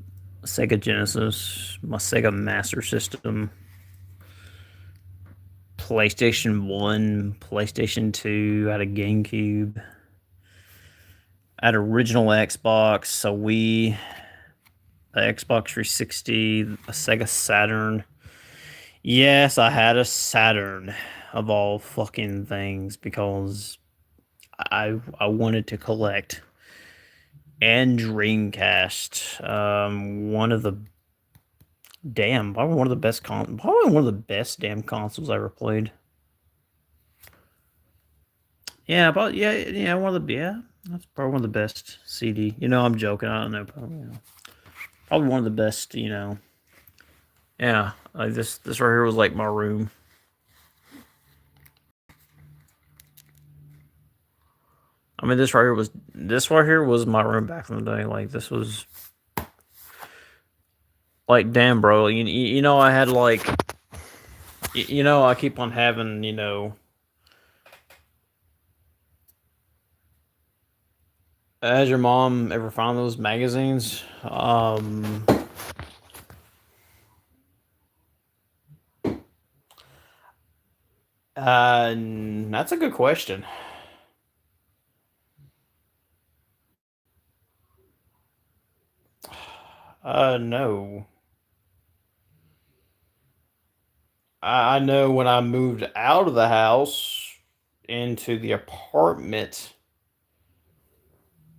Sega Genesis, my Sega Master System, PlayStation 1, PlayStation 2, I had a GameCube. I had original Xbox, a Wii, a Xbox 360, a Sega Saturn. Yes, I had a Saturn of all fucking things because I wanted to collect. And Dreamcast. One of the probably one of the probably one of the best damn consoles I ever played. Yeah, but yeah, that's probably one of the best CD. I'm joking. I don't know, probably one of the best. Yeah, like this right here was like my room. I mean, this right here was my room back in the day. Like this was like, damn, bro. I had like, I keep on having, Has your mom ever found those magazines? That's a good question. No. I know when I moved out of the house into the apartment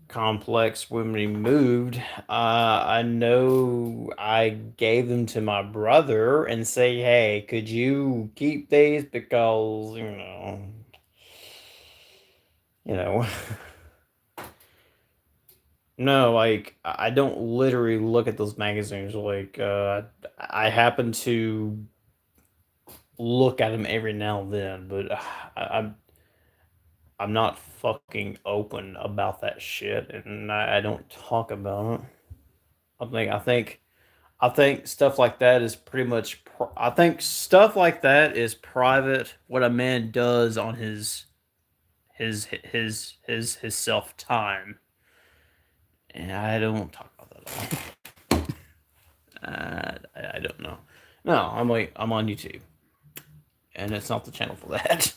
complex when we moved, I know I gave them to my brother and say, "Hey, could you keep these because you know, No, like I don't literally look at those magazines. Like I happen to look at them every now and then, but I'm not fucking open about that shit, and I don't talk about it. I think stuff like that is pretty much. I think stuff like that is private. What a man does on his self time, and I don't talk about that at all. I don't know. No, I'm on YouTube, and it's not the channel for that.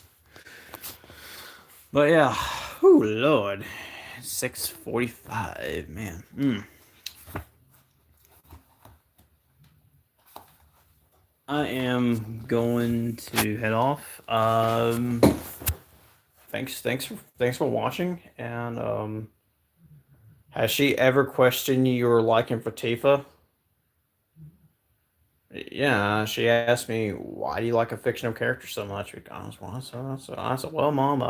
But yeah, oh lord, 6:45, man. I am going to head off. Thanks for watching. And has she ever questioned your liking for Tifa? Yeah, she asked me, why do you like a fictional character so much? Because, well, I said, well, Mom,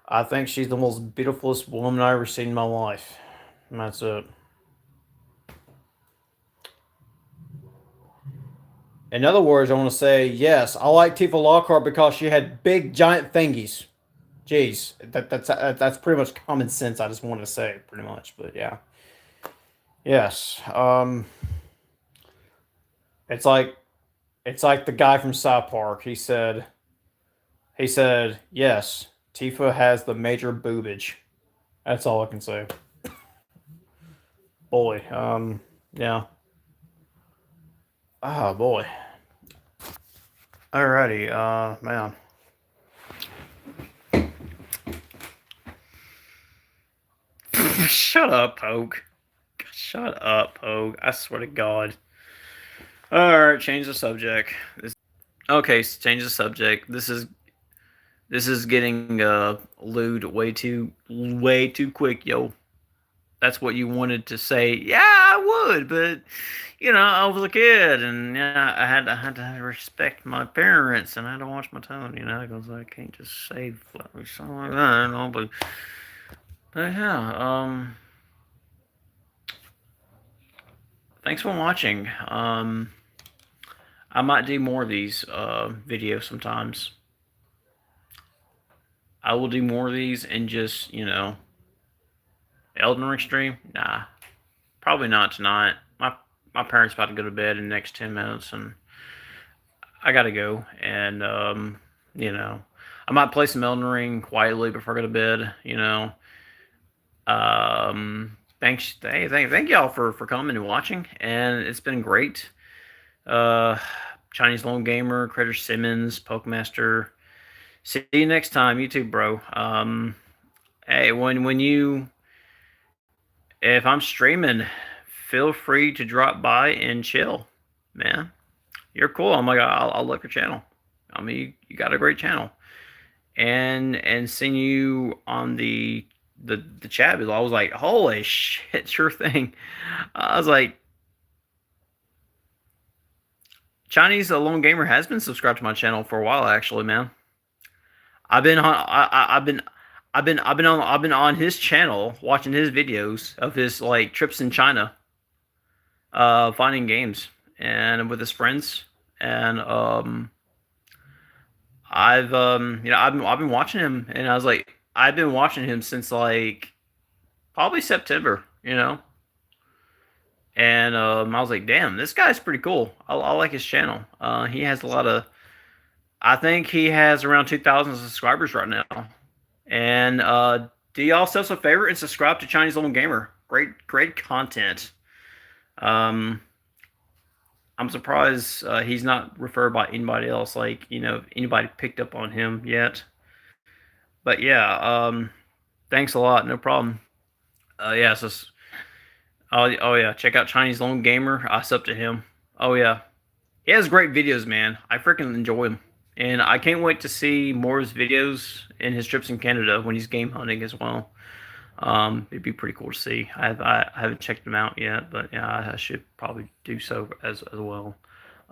I think she's the most beautifulest woman I've ever seen in my life. And that's it. In other words, I want to say, yes, I like Tifa Lockhart because she had big, giant thingies. Jeez, that's pretty much common sense. I just wanted to say, pretty much, but yeah, yes. It's like the guy from South Park. He said, yes, Tifa has the major boobage. That's all I can say. Boy, yeah. Oh boy. Alrighty, man. Shut up, Poke. Shut up, Poke. I swear to God. Alright, change the subject. Okay, change the subject. This is getting lewd way too quick, yo. That's what you wanted to say. Yeah, I would, but you know, I was a kid, and yeah, I had to respect my parents, and I had to watch my tone, you know, because I can't just say something like that, you know. But yeah, thanks for watching. I might do more of these videos sometimes. I will do more of these and just, you know, Elden Ring stream? Nah, probably not tonight. My parents about to go to bed in the next 10 minutes, and I gotta go. And you know, I might play some Elden Ring quietly before I go to bed. You know, thank y'all for coming and watching, and it's been great. Uh, Chinese Lone Gamer, Critter Simmons, Pokemaster. See you next time, YouTube, bro. Hey, when you, if I'm streaming, feel free to drop by and chill, man. You're cool. I'm like, I'll look your channel. I mean, you got a great channel, and seeing you on the chat, I was like, holy shit, sure thing. I was like, Chinese Lone Gamer has been subscribed to my channel for a while, actually, man. I've been on I've been on his channel watching his videos of his like trips in China, finding games and with his friends, and you know, I've been watching him, and I was like, I've been watching him since like probably September, you know, and I was like, damn, this guy's pretty cool. I like his channel. He has a lot of, I think he has around 2,000 subscribers right now. And do y'all still a favorite and subscribe to Chinese Lone Gamer? Great content. I'm surprised he's not referred by anybody else. Like, you know, anybody picked up on him yet. But yeah, thanks a lot. No problem. Yeah, so oh yeah, check out Chinese Lone Gamer. I sub to him. Oh yeah, he has great videos, man. I freaking enjoy him, and I can't wait to see more of his videos in his trips in Canada when he's game hunting as well. It'd be pretty cool to see. I haven't checked him out yet, but yeah, I should probably do so as well.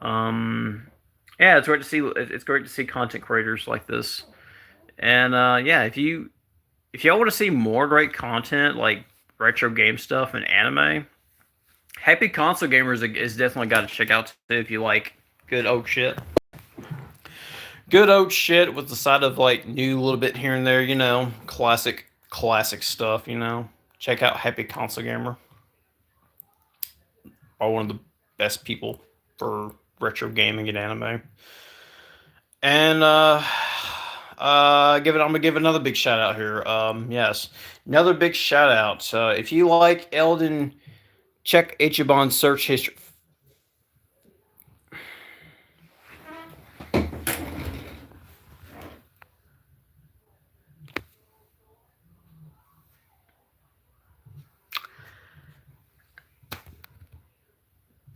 Yeah, it's great to see content creators like this, and yeah, if y'all want to see more great content, like retro game stuff and anime, Happy Console Gamers is definitely got to check out too if you like good old shit. Good old shit with the side of like new little bit here and there, you know, classic stuff, you know. Check out Happy Console Gamer. Are one of the best people for retro gaming and anime. And I'm gonna give another big shout out here. Yes, another big shout out. If you like Elden, check Ichiban's search history.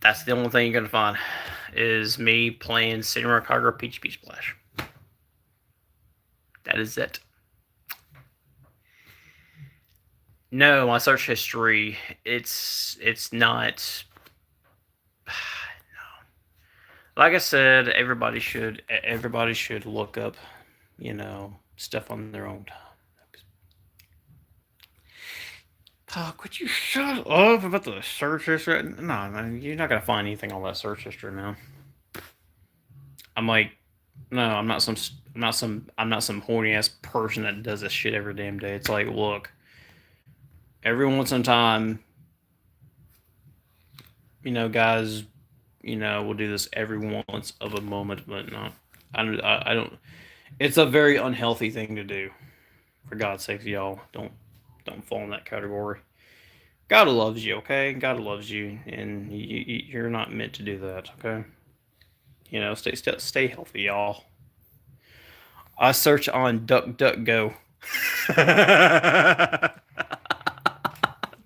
That's the only thing you're gonna find is me playing Samurai Kagura Peach Beach Splash. That is it. No, my search history, it's not. No. Like I said, everybody should look up, you know, stuff on their own time. Oh, could you shut up about the search history? No, man, you're not gonna find anything on that search history, man. I'm like, no, I'm not some horny ass person that does this shit every damn day. It's like, look, every once in a time, you know, guys, you know, we'll do this every once of a moment, but not. I don't. It's a very unhealthy thing to do. For God's sake, y'all, don't fall in that category. God loves you, okay? God loves you, and you're not meant to do that, okay? You know, stay healthy, y'all. I search on DuckDuckGo.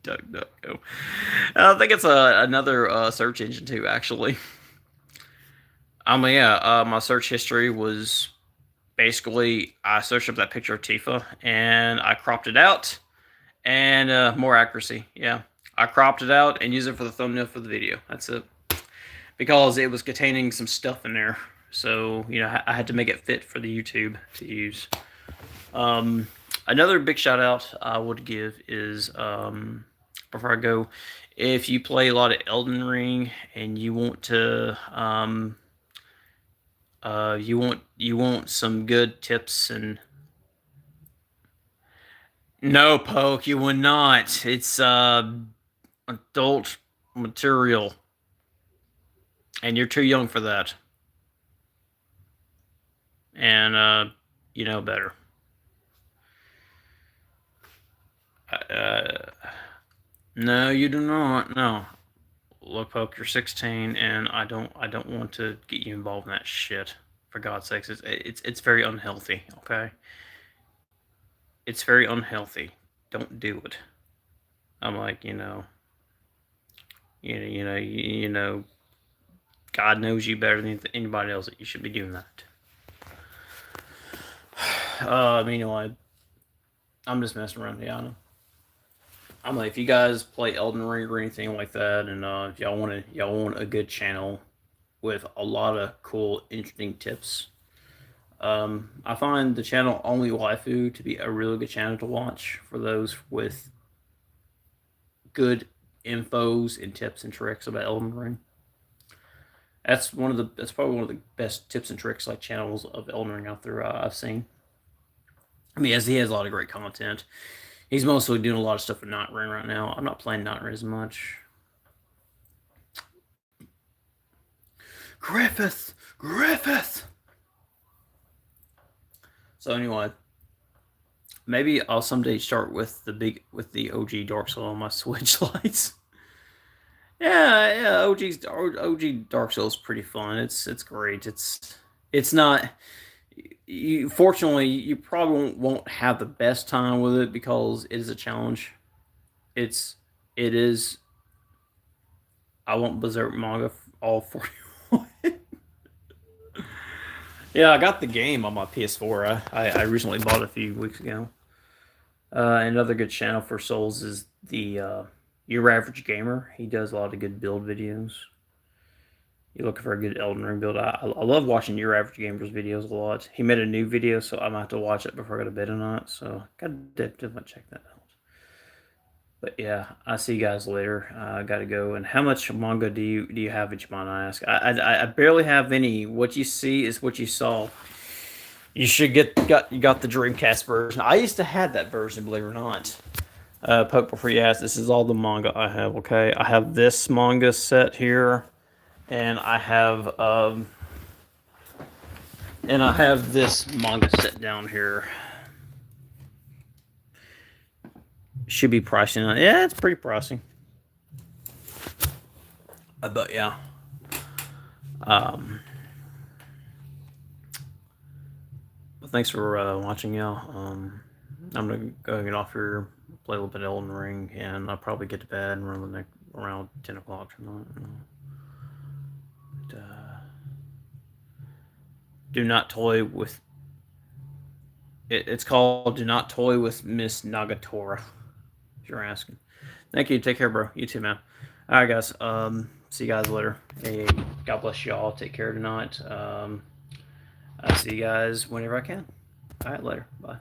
DuckDuckGo. I think it's another search engine too, actually. My search history was basically I searched up that picture of Tifa and I cropped it out and more accuracy. Yeah, I cropped it out and used it for the thumbnail for the video. That's it. Because it was containing some stuff in there. So, you know, I had to make it fit for the YouTube to use. Another big shout out I would give is, before I go, if you play a lot of Elden Ring and you want to, you want some good tips and... No, Poke, you will not. It's, adult material. And you're too young for that. And, you know better. No, you do not. No. Look, Poke, you're 16, and I don't want to get you involved in that shit. For God's sakes, it's very unhealthy. Okay. It's very unhealthy. Don't do it. I'm like, you know. God knows you better than anybody else that you should be doing that. Meanwhile, I'm just messing around. Yeah, I know. I'm like, if you guys play Elden Ring or anything like that, and if y'all want a good channel with a lot of cool, interesting tips, I find the channel Only Waifu to be a really good channel to watch for those with good infos and tips and tricks about Elden Ring. That's probably one of the best tips and tricks like channels of Elden Ring out there I've seen. I mean, he has a lot of great content. He's mostly doing a lot of stuff with Night Ring right now. I'm not playing Night Ring as much. Griffith. So anyway, maybe I'll someday start with the OG Dark Souls on my Switch lights. Yeah, OG Dark Souls is pretty fun. It's great. It's not. Fortunately, you probably won't have the best time with it because it is a challenge. It is. I want Berserk manga all 41. Yeah, I got the game on my PS4. I recently bought it a few weeks ago. Another good channel for Souls is the Your Average Gamer. He does a lot of good build videos. You're looking for a good Elden Ring build. I love watching Your Average Gamer's videos a lot. He made a new video, so I might have to watch it before I go to bed tonight. So gotta definitely check that out. But yeah, I'll see you guys later. I gotta go. And how much manga do you have each month? I ask. I barely have any. What you see is what you saw. You should you got the Dreamcast version. I used to have that version, believe it or not. Poke before you ask. This is all the manga I have. Okay, I have this manga set here, and I have this manga set down here. Should be pricing on. Yeah, it's pretty pricey. But yeah. But thanks for watching, y'all. I'm gonna go get off here, play a little bit of Elden Ring, and I'll probably get to bed around 10 o'clock tonight. But, do not toy with. It's called "Do Not Toy with Miss Nagatora." If you're asking. Thank you. Take care, bro. You too, man. All right, guys. See you guys later. Hey, God bless y'all. Take care tonight. I'll see you guys whenever I can. All right, later. Bye.